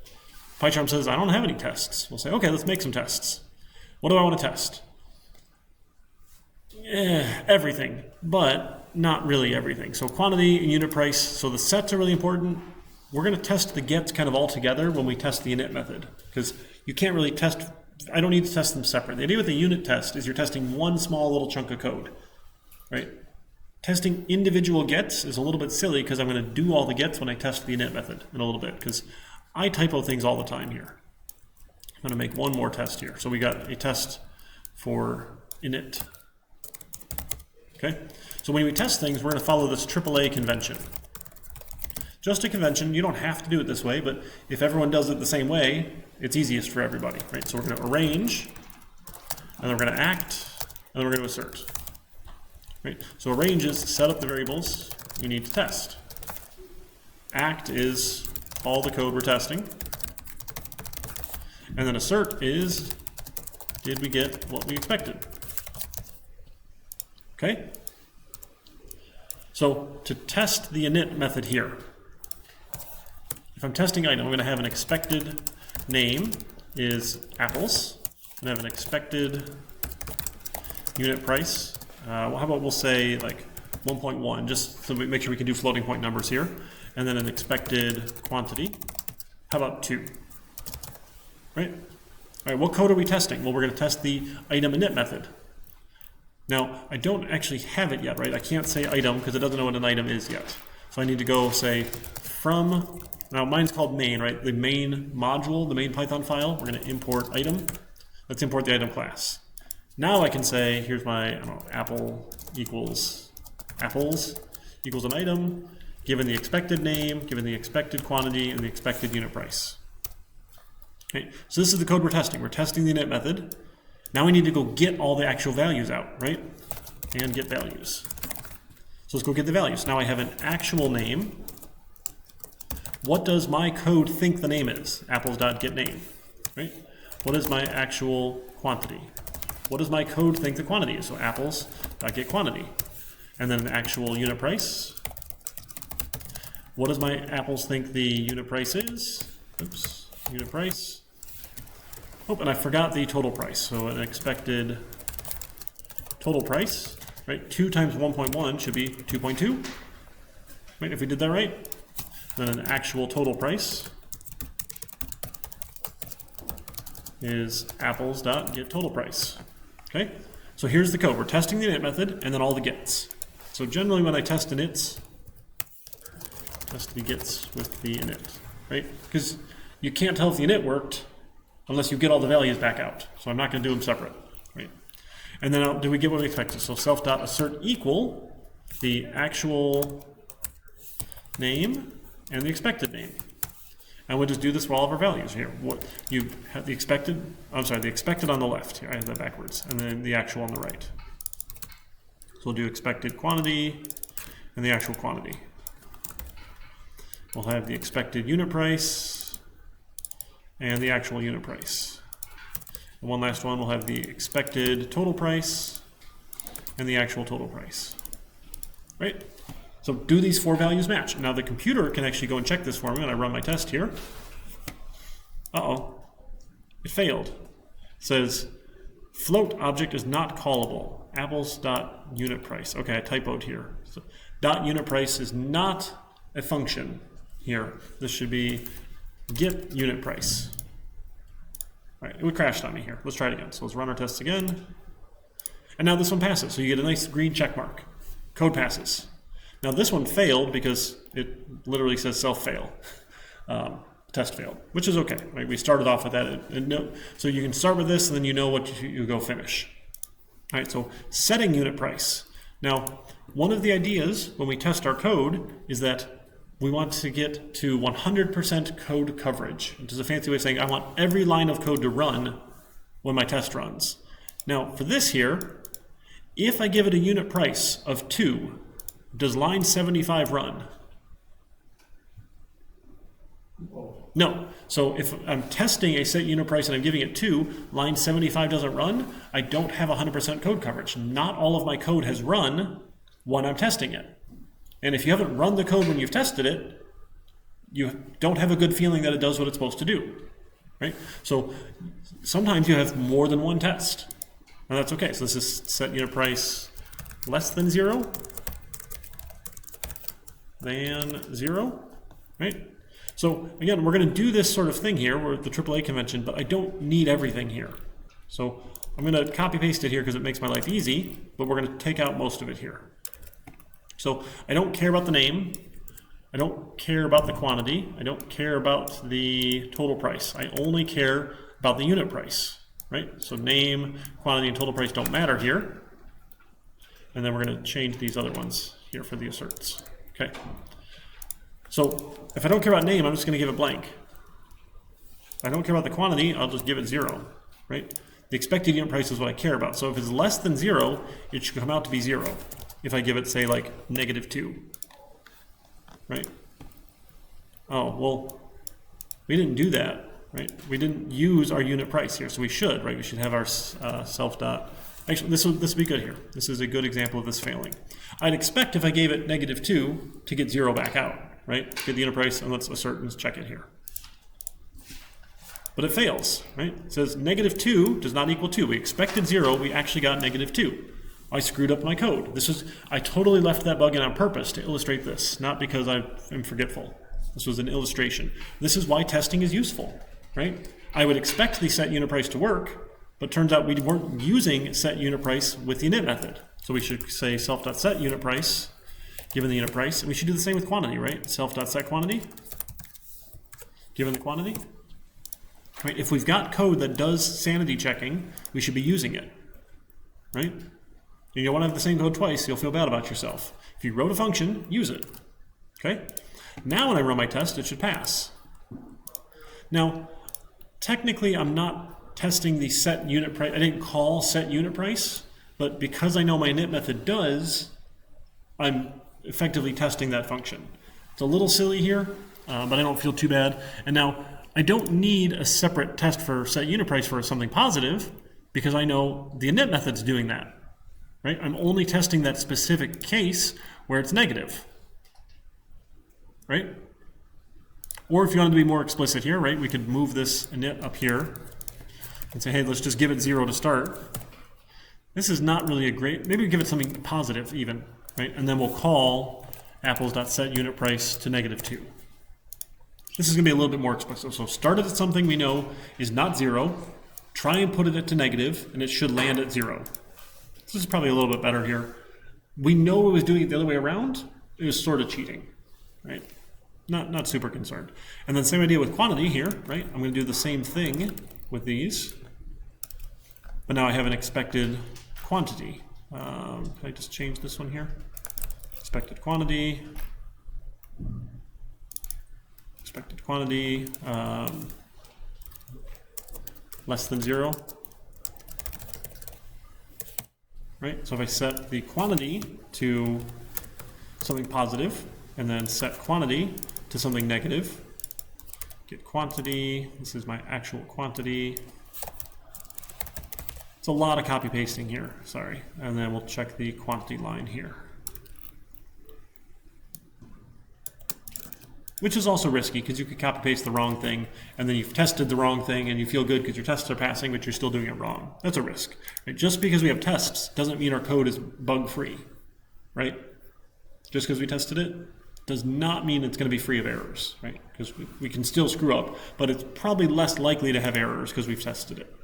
PyCharm says I don't have any tests. We'll say okay, let's make some tests. What do I want to test? Everything, but not really everything. So quantity and unit price. So the sets are really important. We're going to test the gets kind of all together when we test the init method, because you can't really test. I don't need to test them separate. The idea with a unit test is you're testing one small little chunk of code, right? Testing individual gets is a little bit silly, because I'm going to do all the gets when I test the init method in a little bit, because I typo things all the time here. I'm going to make one more test here. So we got a test for init. Okay, so when we test things, we're going to follow this AAA convention. Just a convention. You don't have to do it this way, but if everyone does it the same way, it's easiest for everybody, right? So we're going to arrange, and then we're going to act, and then we're going to assert. Right? So arrange is set up the variables we need to test. Act is all the code we're testing. And then assert is, did we get what we expected? Okay? So to test the init method here, if I'm testing item, I'm going to have an expected name is apples, and I have an expected unit price. Well, how about we'll say like 1.1, just so we make sure we can do floating point numbers here. And then an expected quantity. How about 2? Right? All right, what code are we testing? Well, we're going to test the item init method. Now, I don't actually have it yet, right? I can't say item because it doesn't know what an item is yet. So I need to go say from, now mine's called main, right? The main module, the main Python file, we're going to import item. Let's import the item class. Now I can say, here's my, I don't know, apple equals apples equals an item, given the expected name, given the expected quantity, and the expected unit price. Okay, so this is the code we're testing. We're testing the init method. Now we need to go get all the actual values out, right? And get values. So let's go get the values. Now I have an actual name. What does my code think the name is? Apples.getName, right? What is my actual quantity? What does my code think the quantity is? So apples.getQuantity. And then an actual unit price. What does my apples think the unit price is? Oops, unit price. Oh, and I forgot the total price. So an expected total price, right? 2 times 1.1 should be 2.2. Right, if we did that right. Then an actual total price is apples.getTotalPrice. Okay? So here's the code. We're testing the init method and then all the gets. So generally when I test inits, test the gets with the init, right? Because you can't tell if the init worked unless you get all the values back out. So I'm not going to do them separate, right? And then do we get what we expected? So self.assert equal the actual name and the expected name. And we'll just do this for all of our values here. What you have the expected, I'm sorry, the expected on the left here, I have that backwards, and then the actual on the right. So we'll do expected quantity and the actual quantity. We'll have the expected unit price and the actual unit price. And one last one, we'll have the expected total price and the actual total price. Right? So do these 4 values match? Now the computer can actually go and check this for me when I run my test here. Uh-oh, it failed. It says float object is not callable. Apples.unitPrice. Okay, I typoed here. So .unitPrice is not a function here. This should be get unit price. All right, it crashed on me here. Let's try it again. So let's run our tests again. And now this one passes. So you get a nice green check mark. Code passes. Now this one failed because it literally says self-fail. Test failed, which is okay. Right? We started off with that. So you can start with this and then you know what you go finish. All right, so setting unit price. Now, one of the ideas when we test our code is that we want to get to 100% code coverage, which is a fancy way of saying I want every line of code to run when my test runs. Now, for this here, if I give it a unit price of 2, does line 75 run? No. So if I'm testing a set unit price and I'm giving it 2, line 75 doesn't run, I don't have 100% code coverage. Not all of my code has run when I'm testing it. And if you haven't run the code when you've tested it, you don't have a good feeling that it does what it's supposed to do, right? So sometimes you have more than one test, and that's okay. So this is set unit price less than 0, than 0, right? So again, we're going to do this sort of thing here, we're at the AAA convention, but I don't need everything here. So I'm going to copy paste it here because it makes my life easy, but we're going to take out most of it here. So I don't care about the name, I don't care about the quantity, I don't care about the total price. I only care about the unit price, right? So name, quantity, and total price don't matter here. And then we're going to change these other ones here for the asserts. Okay. So if I don't care about name, I'm just going to give it blank. If I don't care about the quantity, I'll just give it 0, right? The expected unit price is what I care about. So if it's less than 0, it should come out to be 0. If I give it, say, like -2, right? Oh, well, we didn't do that, right? We didn't use our unit price here, so we should, right? We should have our self dot. Actually, this would be good here. This is a good example of this failing. I'd expect if I gave it -2 to get 0 back out, right? Get the unit price, and let's assert and check it here. but it fails, right? It says -2 does not equal 2. We expected 0, we actually got -2. I screwed up my code. I totally left that bug in on purpose to illustrate this, not because I am forgetful. This was an illustration. This is why testing is useful, right? I would expect the set unit price to work, but turns out we weren't using set unit price with the init method. So we should say self.set unit price, given the unit price, and we should do the same with quantity, right? Self.set quantity, given the quantity. Right? If we've got code that does sanity checking, we should be using it, right? You don't want to have the same code twice, you'll feel bad about yourself. If you wrote a function, use it, okay? Now when I run my test, it should pass. Now, technically I'm not testing the set unit price. I didn't call set unit price, but because I know my init method does, I'm effectively testing that function. It's a little silly here, but I don't feel too bad. And now, I don't need a separate test for set unit price for something positive, because I know the init method's doing that, right? I'm only testing that specific case where it's negative, right? Or if you wanted to be more explicit here, right, we could move this init up here and say, hey, let's just give it 0 to start. This is not really a great, maybe we give it something positive even, right? And then we'll call apples.setUnitPrice to -2. This is going to be a little bit more explicit. So start it at something we know is not 0, try and put it to negative, and it should land at 0. This is probably a little bit better here. We know it was doing it the other way around. It was sort of cheating, right? Not super concerned. And then same idea with quantity here, right? I'm going to do the same thing with these, but now I have an expected quantity. Can I just change this one here? Expected quantity. Expected quantity less than 0. Right? So if I set the quantity to something positive and then set quantity to something negative, get quantity, this is my actual quantity. It's a lot of copy pasting here, sorry. And then we'll check the quantity line here. Which is also risky because you could copy paste the wrong thing and then you've tested the wrong thing and you feel good because your tests are passing, but you're still doing it wrong. That's a risk. Right? Just because we have tests doesn't mean our code is bug-free, right? Just because we tested it does not mean it's going to be free of errors, right? Because we can still screw up, but it's probably less likely to have errors because we've tested it,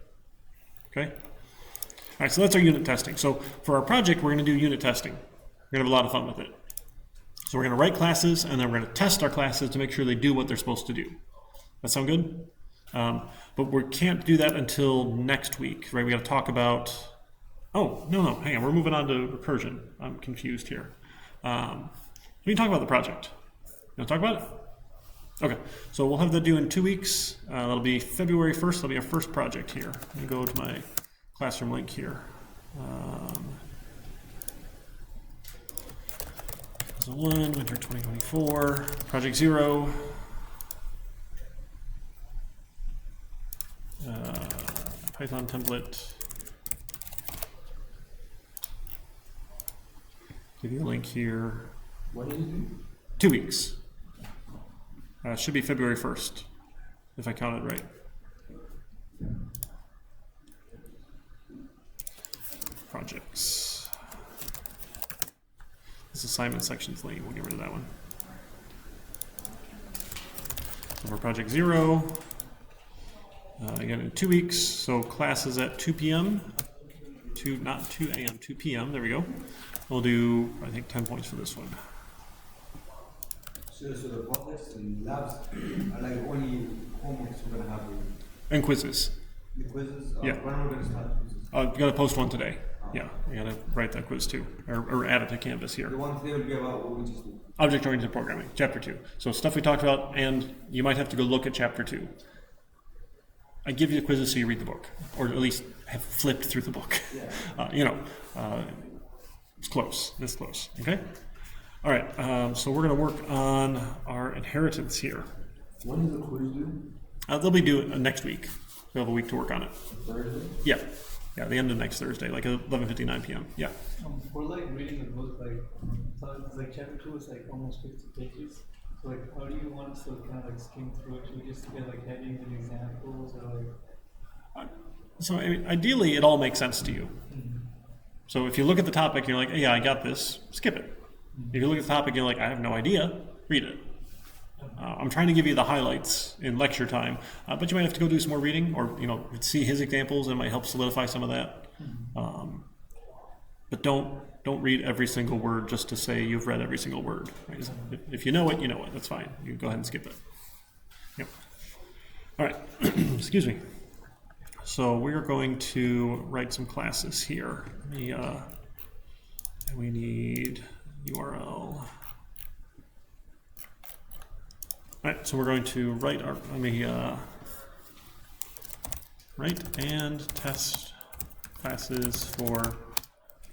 okay? All right, so that's our unit testing. So for our project, we're going to do unit testing. We're going to have a lot of fun with it. So we're going to write classes, and then we're going to test our classes to make sure they do what they're supposed to do. That sound good? But we can't do that until next week, right? We got to talk about, oh, no, hang on, we're moving on to recursion. I'm confused here. We can talk about the project. You want to talk about it? Okay, so we'll have that due in 2 weeks. That'll be February 1st. That'll be our first project here. Let me go to my classroom link here. 2001, winter 2024, project 0. Python template. Give you a link here. What did you do? 2 weeks. Should be February 1st, if I counted right. Projects. This assignment section's late. We'll get rid of that one. So for project 0, again in 2 weeks. So class is at 2 p.m. Not 2 a.m. 2 p.m. There we go. We'll do, I think, 10 points for this one. So the projects and labs are like only homeworks we're gonna have. And quizzes. The quizzes. Yeah. When are we gonna start quizzes? You got to post one today. Yeah, you got to write that quiz too, or add it to Canvas here. The one today will be about what we just did. Object-oriented programming, chapter 2. So stuff we talked about, and you might have to go look at chapter 2. I give you the quizzes so you read the book, or at least have flipped through the book. Yeah. It's close. It's close. Okay. All right. So we're going to work on our inheritance here. When is the quiz due? They'll be due next week. We'll have a week to work on it. Thursday? Yeah. Yeah, the end of next Thursday, like 11:59 p.m. Yeah. For like reading the book, like, so it's like chapter 2 is like almost 50 pages. So like, how do you want us to kind of like skim through it? Should we just get like headings and examples, or like? So I mean, ideally, it all makes sense to you. So if you look at the topic and you're like, hey, yeah, I got this, skip it. If you look at the topic and you're like, I have no idea, read it. I'm trying to give you the highlights in lecture time, but you might have to go do some more reading, or see his examples, and it might help solidify some of that. But don't read every single word just to say you've read every single word. Right? If you know it, you know it. That's fine. You go ahead and skip it. Yep. All right. Excuse me. So we're going to write some classes here. We need URL. All right, so we're going to write our, write and test classes for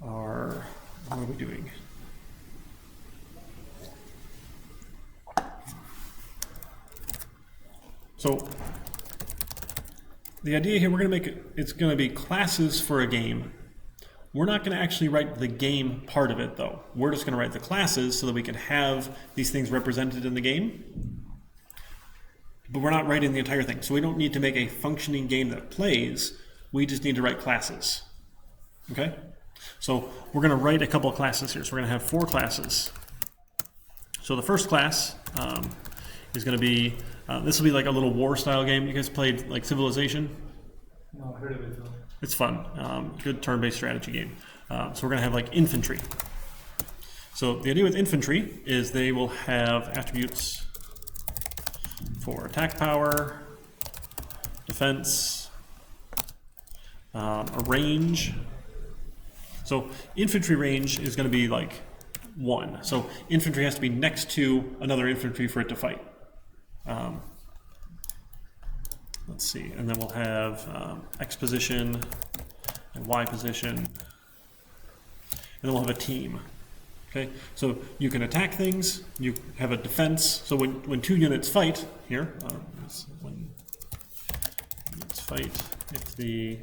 our, what are we doing? So the idea here, we're going to make it, it's going to be classes for a game. We're not going to actually write the game part of it, though. We're just going to write the classes so that we can have these things represented in the game. But we're not writing the entire thing. So we don't need to make a functioning game that plays. We just need to write classes. Okay? So we're going to write a couple of classes here. So we're going to have 4 classes. So the first class is going to be, this will be like a little war-style game. You guys played like Civilization? No, I heard of it though. It's fun. Good turn-based strategy game. So we're going to have like infantry. So the idea with infantry is they will have attributes for attack power, defense, a range. So infantry range is going to be like 1. So infantry has to be next to another infantry for it to fight. Let's see, and then we'll have X position and Y position, and then we'll have a team. Okay, so you can attack things, you have a defense, so when 2 units fight, here, when units fight, if the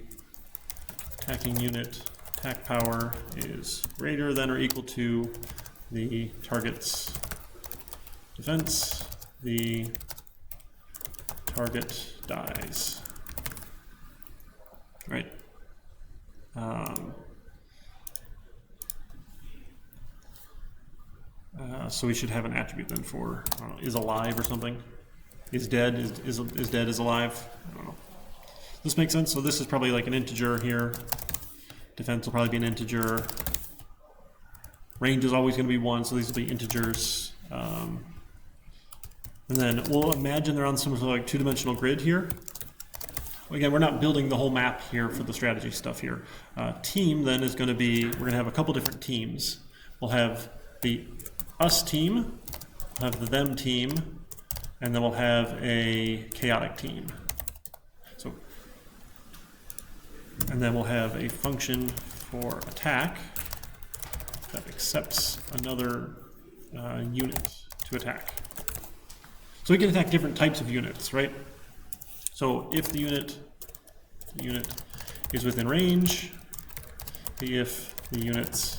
attacking unit attack power is greater than or equal to the target's defense, the target dies. Right? So we should have an attribute then for is alive or something. Is dead is dead is alive. I don't know. This makes sense. So this is probably like an integer here. Defense will probably be an integer. Range is always going to be 1, so these will be integers. And then we'll imagine they're on some sort of like 2-dimensional grid here. Again, we're not building the whole map here for the strategy stuff here. Team then is going to be, we're going to have a couple different teams. We'll have the us team, we'll have the them team, and then we'll have a chaotic team. So, and then we'll have a function for attack that accepts another unit to attack. So we can attack different types of units, right? So if the unit is within range, if the unit's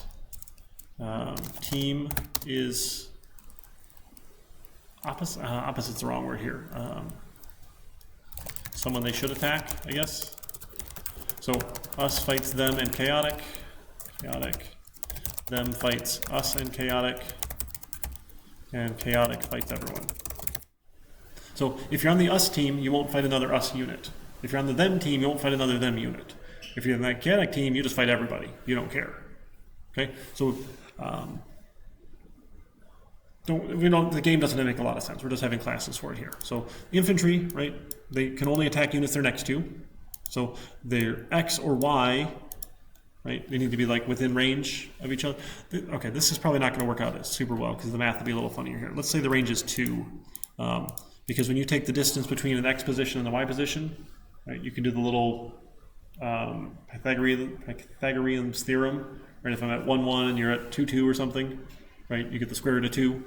team is opposite's the wrong word here. Someone they should attack, I guess. So us fights them and chaotic. Them fights us and chaotic fights everyone. So if you're on the us team, you won't fight another us unit. If you're on the them team, you won't fight another them unit. If you're in that chaotic team, you just fight everybody. You don't care. Okay? So the game doesn't make a lot of sense. We're just having classes for it here. So infantry, right? They can only attack units they're next to. So they're X or Y, right? They need to be like within range of each other. Okay, this is probably not going to work out as super well because the math will be a little funnier here. Let's say the range is 2. Because when you take the distance between an X position and the Y position, right, you can do the little Pythagorean theorem, right? If I'm at 1, 1 and you're at 2, 2 or something, right, you get the square root of 2,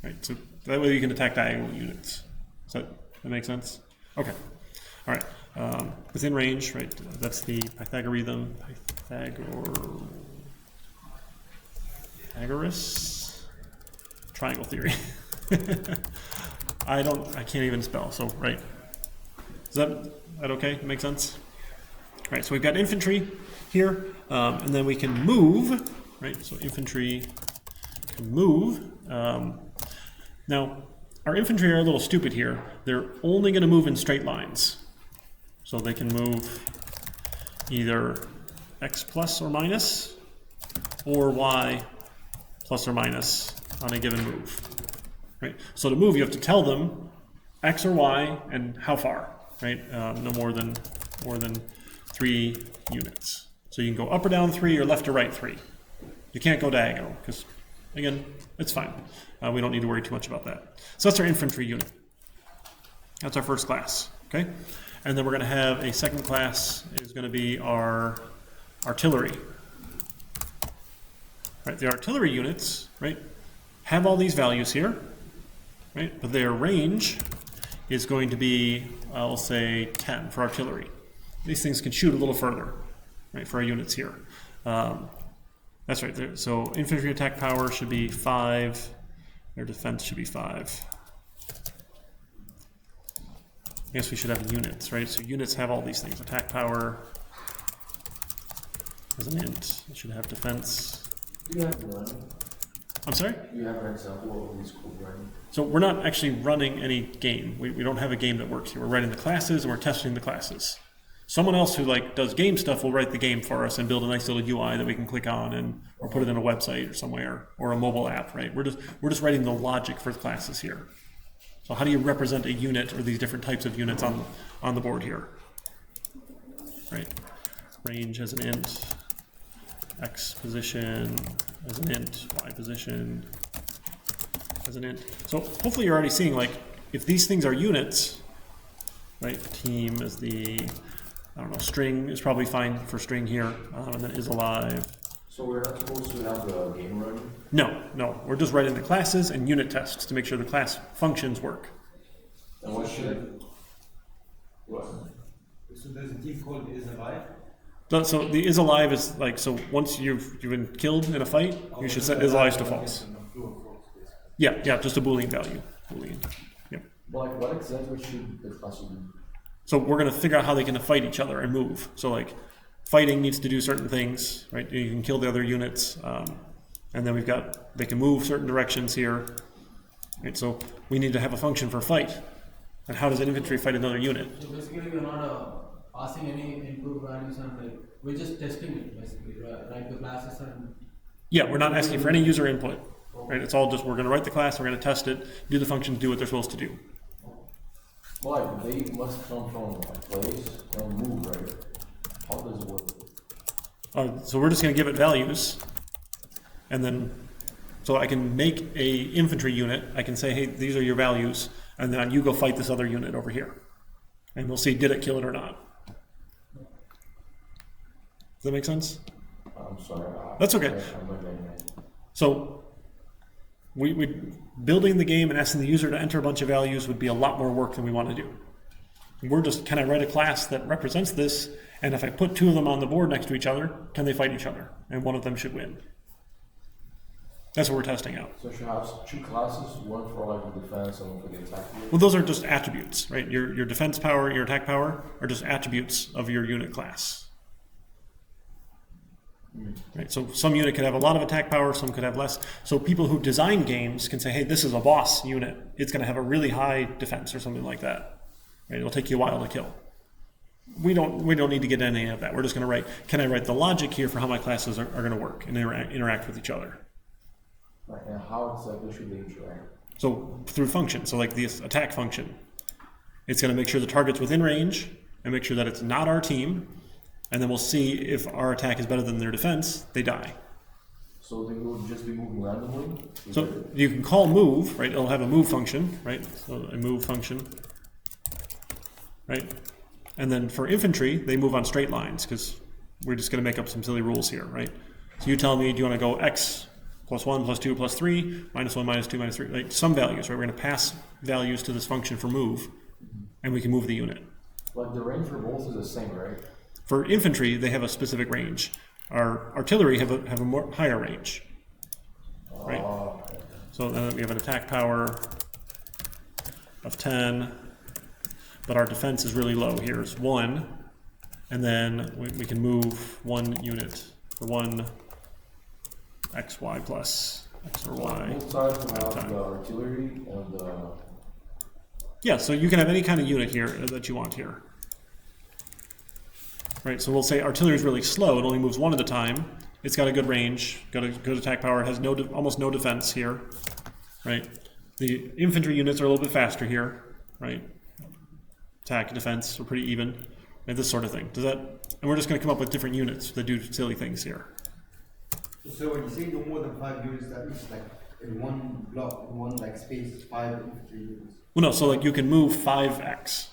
right? So that way you can attack diagonal units. Does that make sense? Okay. All right. Within range, right? That's the Pythagoras triangle theory. I can't even spell, so right. Is that okay? Make sense? All right, so we've got infantry here, and then we can move, right? So infantry can move. Now, our infantry are a little stupid here. They're only going to move in straight lines. So they can move either x plus or minus, or y plus or minus on a given move, right? So to move, you have to tell them x or y and how far, right? No more than 3 units. So you can go up or down 3 or left or right 3. You can't go diagonal because, again, it's fine. We don't need to worry too much about that. So that's our infantry unit. That's our first class, okay? And then we're going to have a second class is going to be our artillery. Right, the artillery units, right, have all these values here, right? But their range is going to be, I'll say 10 for artillery. These things can shoot a little further, right, for our units here. That's right there. So infantry attack power should be 5. Their defense should be 5. I guess we should have units, right? So units have all these things. Attack power as an int. It should have defense. Do you have running? I'm sorry? Do you have an example of these code running? So we're not actually running any game. We don't have a game that works here. We're writing the classes and we're testing the classes. Someone else who does game stuff will write the game for us and build a nice little UI that we can click on or put it in a website or somewhere or a mobile app, right? We're just writing the logic for the classes here. So how do you represent a unit or these different types of units on the board here? Right? Range as an int, x position as an int, y position as an int. So hopefully you're already seeing if these things are units, right? Team is the, I don't know, string is probably fine for string here, and then is alive. So we're not supposed to have the game running? No, we're just writing the classes and unit tests to make sure the class functions work. And what should what? So there's a team called is alive. So the is alive is so once you've been killed in a fight, you should set is alive to false. Yeah, just a Boolean value. Boolean. Yeah. But what exactly should the class do? So we're going to figure out how they can fight each other and move. So fighting needs to do certain things, right? You can kill the other units, and then they can move certain directions here. Right? So we need to have a function for fight. And how does an infantry fight another unit? So basically, we're not passing any input values and we're just testing it basically, right? The classes and. Yeah, we're not asking for any user input, right? It's all just we're going to write the class, we're going to test it, do the functions, do what they're supposed to do. Well, they must come from a place and move, right? How does it work? So we're just going to give it values, and then so I can make a infantry unit. I can say, hey, these are your values, and then you go fight this other unit over here, and we'll see did it kill it or not. Does that make sense? I'm sorry. That's okay. So we building the game and asking the user to enter a bunch of values would be a lot more work than we want to do. We're just, can I write a class that represents this, and if I put 2 of them on the board next to each other, can they fight each other? And one of them should win. That's what we're testing out. So you should have 2 classes, one for the defense and one for the attack. Well, those are just attributes, right? Your defense power, your attack power are just attributes of your unit class. Right, so some unit could have a lot of attack power, some could have less. So people who design games can say, hey, this is a boss unit. It's going to have a really high defense or something like that. Right, it'll take you a while to kill. We don't need to get any of that. We're just going to write, can I write the logic here for how my classes are going to work and interact with each other? Right, and how exactly should they interact? So through functions, so this attack function. It's going to make sure the target's within range and make sure that it's not our team. And then we'll see if our attack is better than their defense, they die. So they will just be moving randomly? So you can call move, right? It'll have a move function, right? So a move function, right? And then for infantry, they move on straight lines because we're just going to make up some silly rules here, right? So you tell me, do you want to go x plus 1 plus 2 plus 3, minus 1 minus 2 minus 3, like some values, right? We're going to pass values to this function for move, and we can move the unit. Like the range for both is the same, right? For infantry, they have a specific range. Our artillery have a more higher range, right? So then we have an attack power of 10, but our defense is really low. Here's 1, and then we can move 1 unit for 1 XY plus X or Y. Both sides will at a have time. the artillery and the. Yeah, so you can have any kind of unit here that you want here. Right, so we'll say artillery is really slow. It only moves 1 at a time. It's got a good range, got a good attack power, has almost no defense here. Right, the infantry units are a little bit faster here. Right, attack, defense are pretty even. Right, this sort of thing. Does that? And we're just going to come up with different units that do silly things here. So when you say no more than 5 units, that means like in one block, in one like space, 5 infantry units. Well, no, so like you can move 5x.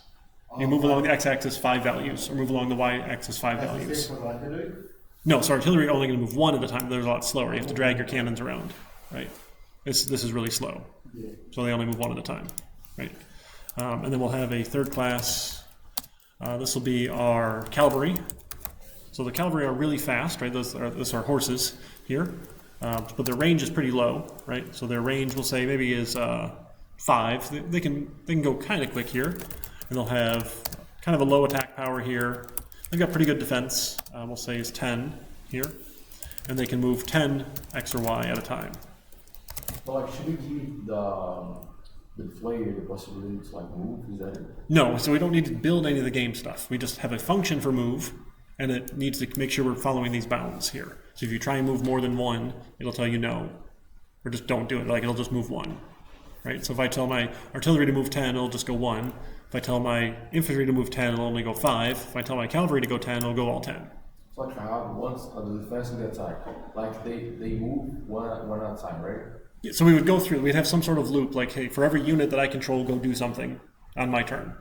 You move along the Five. x-axis 5 values, or move along the y-axis 5 That's the values. same for the artillery? No, so artillery only going to move 1 at a time. They're a lot slower. You have to drag your cannons around, right? This is really slow. Yeah. So they only move 1 at a time, right? And then we'll have a third class. This will be our cavalry. So the cavalry are really fast, right? Those are horses here, but their range is pretty low, right? So their range, we'll say, maybe is 5. They can go kind of quick here, and they'll have kind of a low attack power here. They've got pretty good defense. We'll say is 10 here, and they can move 10 X or Y at a time. But like, should we give the player the possibility to like move? Is that it? No, so we don't need to build any of the game stuff. We just have a function for move, and it needs to make sure we're following these bounds here. So if you try and move more than 1, it'll tell you no, or just don't do it. Like it'll just move 1, right? So if I tell my artillery to move 10, it'll just go 1. If I tell my infantry to move 10, it'll only go 5. If I tell my cavalry to go 10, it'll go all 10. So like I have once the defense and the attack. Like they move one at a time, right? Yeah, so we would go through, we'd have some sort of loop, like, hey, for every unit that I control, go do something on my turn.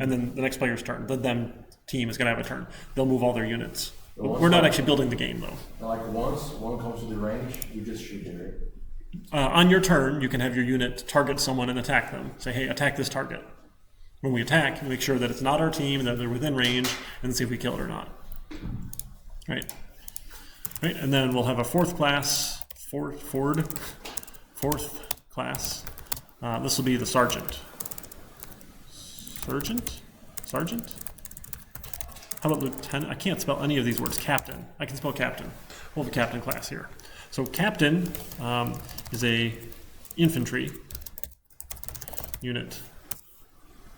And then the next player's turn, the them team is going to have a turn. They'll move all their units. We're not actually building the game, though. And like once one comes to the range, you just shoot it, right? On your turn, you can have your unit target someone and attack them. Say, hey, attack this target. When we attack, make sure that it's not our team, that they're within range, and see if we kill it or not. Right. Right, and then we'll have a fourth class, fourth class. This will be the sergeant. Sergeant? How about lieutenant? I can't spell any of these words. Captain. I can spell captain. We'll have a captain class here. So captain is a infantry unit.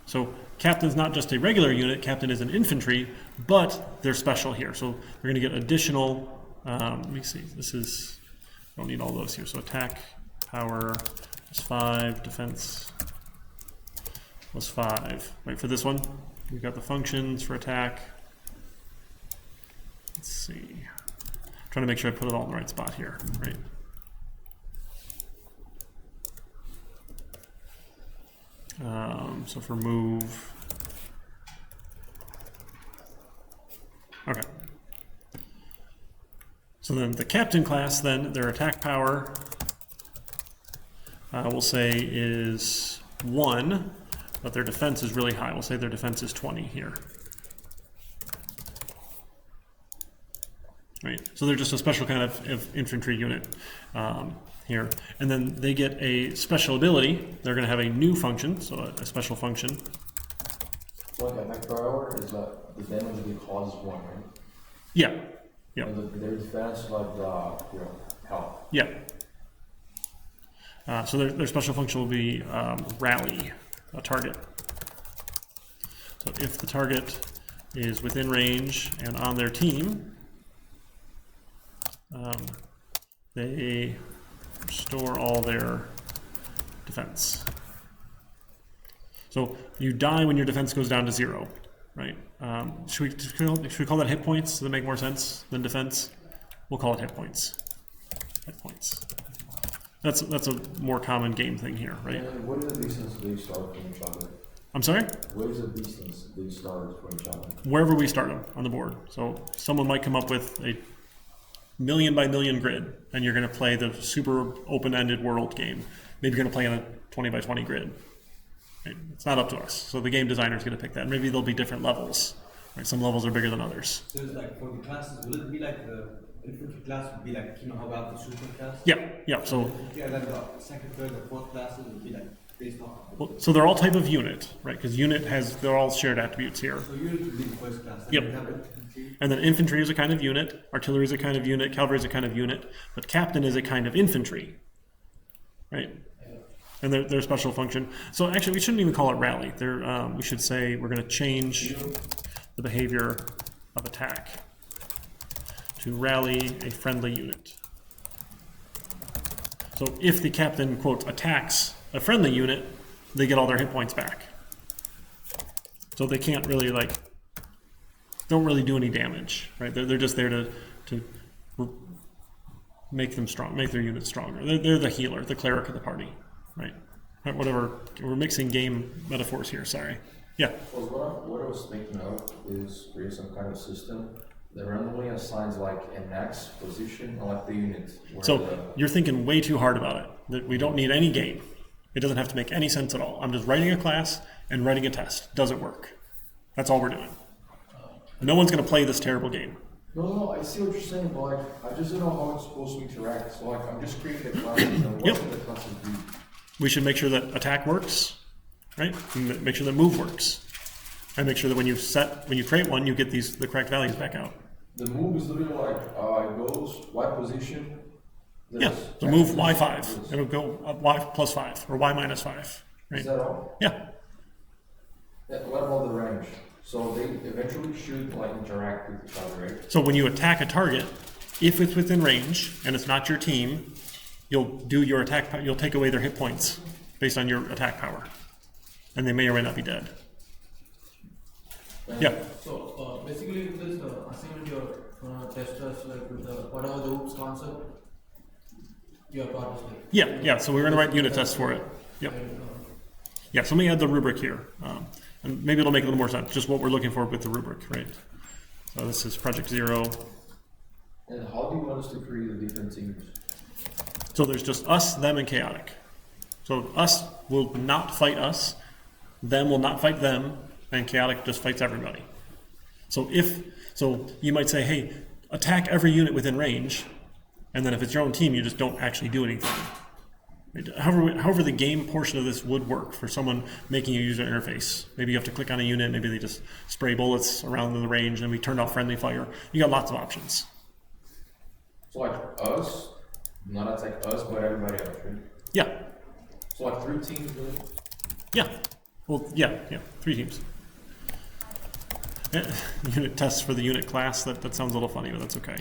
So captain's not just a regular unit. Captain is an infantry, but they're special here. So they're going to get additional. Let me see. This is. Don't need all those here. So attack power is 5. Defense was 5. Right, for this one, we've got the functions for attack. Let's see. I'm trying to make sure I put it all in the right spot here, right? So for move, okay. So then the captain class, then their attack power, we'll say is 1, but their defense is really high. We'll say their defense is 20 here. Right, so they're just a special kind of infantry unit here. And then they get a special ability. They're going to have a new function, so a special function. So like attack power is like the damage they cause is 1, right? Yeah, yeah, And their defense like the health. yeah. So their special function will be rally a target. So if the target is within range and on their team, they restore all their defense. So you die when your defense goes down to 0, right? Should we call that hit points? Does that make more sense than defense? We'll call it hit points. Hit points. That's a more common game thing here, right? And what is the distance they start from each other? I'm sorry? What is the distance they start from each other? Wherever we start them on the board. So someone might come up with a million by million grid, and you're going to play the super open-ended world game. Maybe you're going to play on a 20 by 20 grid. Right? It's not up to us. So the game designer is going to pick that. Maybe there'll be different levels. Right? Some levels are bigger than others. So it's like for the classes, will it be like the infantry class would be like, you know how we have the super class? Yeah, so Yeah, then the second, third, and fourth classes would be like based off. well, so they're all type of unit, right? Because unit they're all shared attributes here. So unit would be the first class. Then Yep. we have infantry. And then infantry is a kind of unit, artillery is a kind of unit, cavalry is a kind of unit, but captain is a kind of infantry, right? And their special function. So actually, we shouldn't even call it rally. We should say we're going to change the behavior of attack to rally a friendly unit. So if the captain, quote, attacks a friendly unit, they get all their hit points back. So they can't really, like, don't really do any damage, right? They're just there to make them strong, make their units stronger. They're the healer, the cleric of the party, right? Whatever, we're mixing game metaphors here, sorry. Yeah. Well, what I was thinking of is create some kind of system that randomly assigns like an X position on like the unit. So you're thinking way too hard about it. That we don't need any game. It doesn't have to make any sense at all. I'm just writing a class and writing a test. Doesn't work. That's all we're doing. No one's going to play this terrible game. No, I see what you're saying, but like, I just don't know how it's supposed to interact. So like, I'm just creating a class, and what Yep. should the classes do? We should make sure that attack works, right? And make sure that move works. And make sure that when you create one, you get the correct values back out. The move is literally like, it goes Y position. Yeah, there's so X move position, Y5. this. It'll go Y plus 5 or Y minus 5, right? Is that all? Yeah. Yeah, what about the range? So they eventually should like interact with each other, right? So when you attack a target, if it's within range and it's not your team, you'll do your attack. You'll take away their hit points based on your attack power, and they may or may not be dead. Yeah. So basically, with this assignment, you're test us like with whatever the OOPS concept, you're participating. Yeah. So we're going to write unit tests for it. Yep. Yeah. So let me add the rubric here, and maybe it'll make a little more sense. Just what we're looking for with the rubric, right? So this is project 0. And how do you want us to create the different teams? So there's just us, them, and chaotic. So us will not fight us, them will not fight them, and chaotic just fights everybody. So you might say, hey, attack every unit within range, and then if it's your own team, you just don't actually do anything. However the game portion of this would work for someone making a user interface. Maybe you have to click on a unit, maybe they just spray bullets around the range, and we turned off friendly fire. You got lots of options. So like us, not attack us, but everybody else, right? Yeah. So like 3 teams, really? Yeah. Well, yeah, 3 teams. Unit tests for the unit class, that sounds a little funny, but that's okay.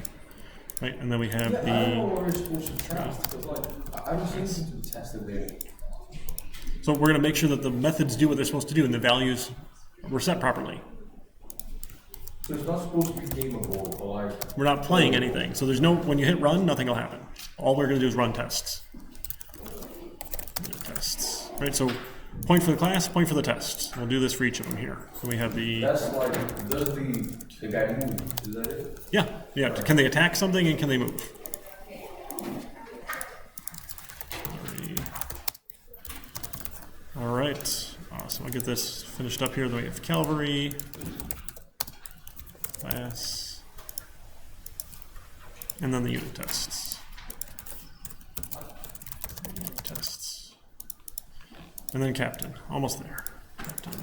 Right, and then we have I don't know what we're supposed to test, because like, I don't see anything to be tested there. So we're going to make sure that the methods do what they're supposed to do and the values were set properly. So it's not supposed to be gameable, but like... We're not playing anything. So when you hit run, nothing will happen. All we're going to do is run tests. Unit tests. Right, so point for the class, point for the test. We'll do this for each of them here. So we have the... That's like, does the guy move? Is that it? Yeah. Can they attack something and can they move? All right. Awesome. I'll get this finished up here. Then we have cavalry, class, and then the unit tests. Unit tests. And then captain. Almost there. Captain.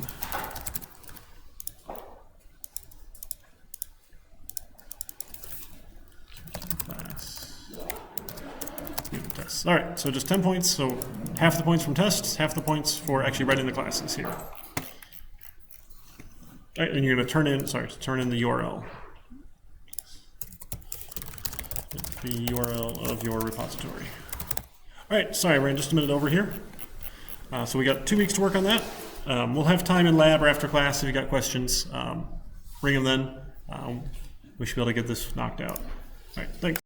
Tests. All right, so just 10 points. So half the points from tests, half the points for actually writing the classes here. All right, and you're going to turn in the URL. The URL of your repository. All right, sorry, I ran just a minute over here. So we got 2 weeks to work on that. We'll have time in lab or after class if you got questions. Bring them then. We should be able to get this knocked out. All right, thanks.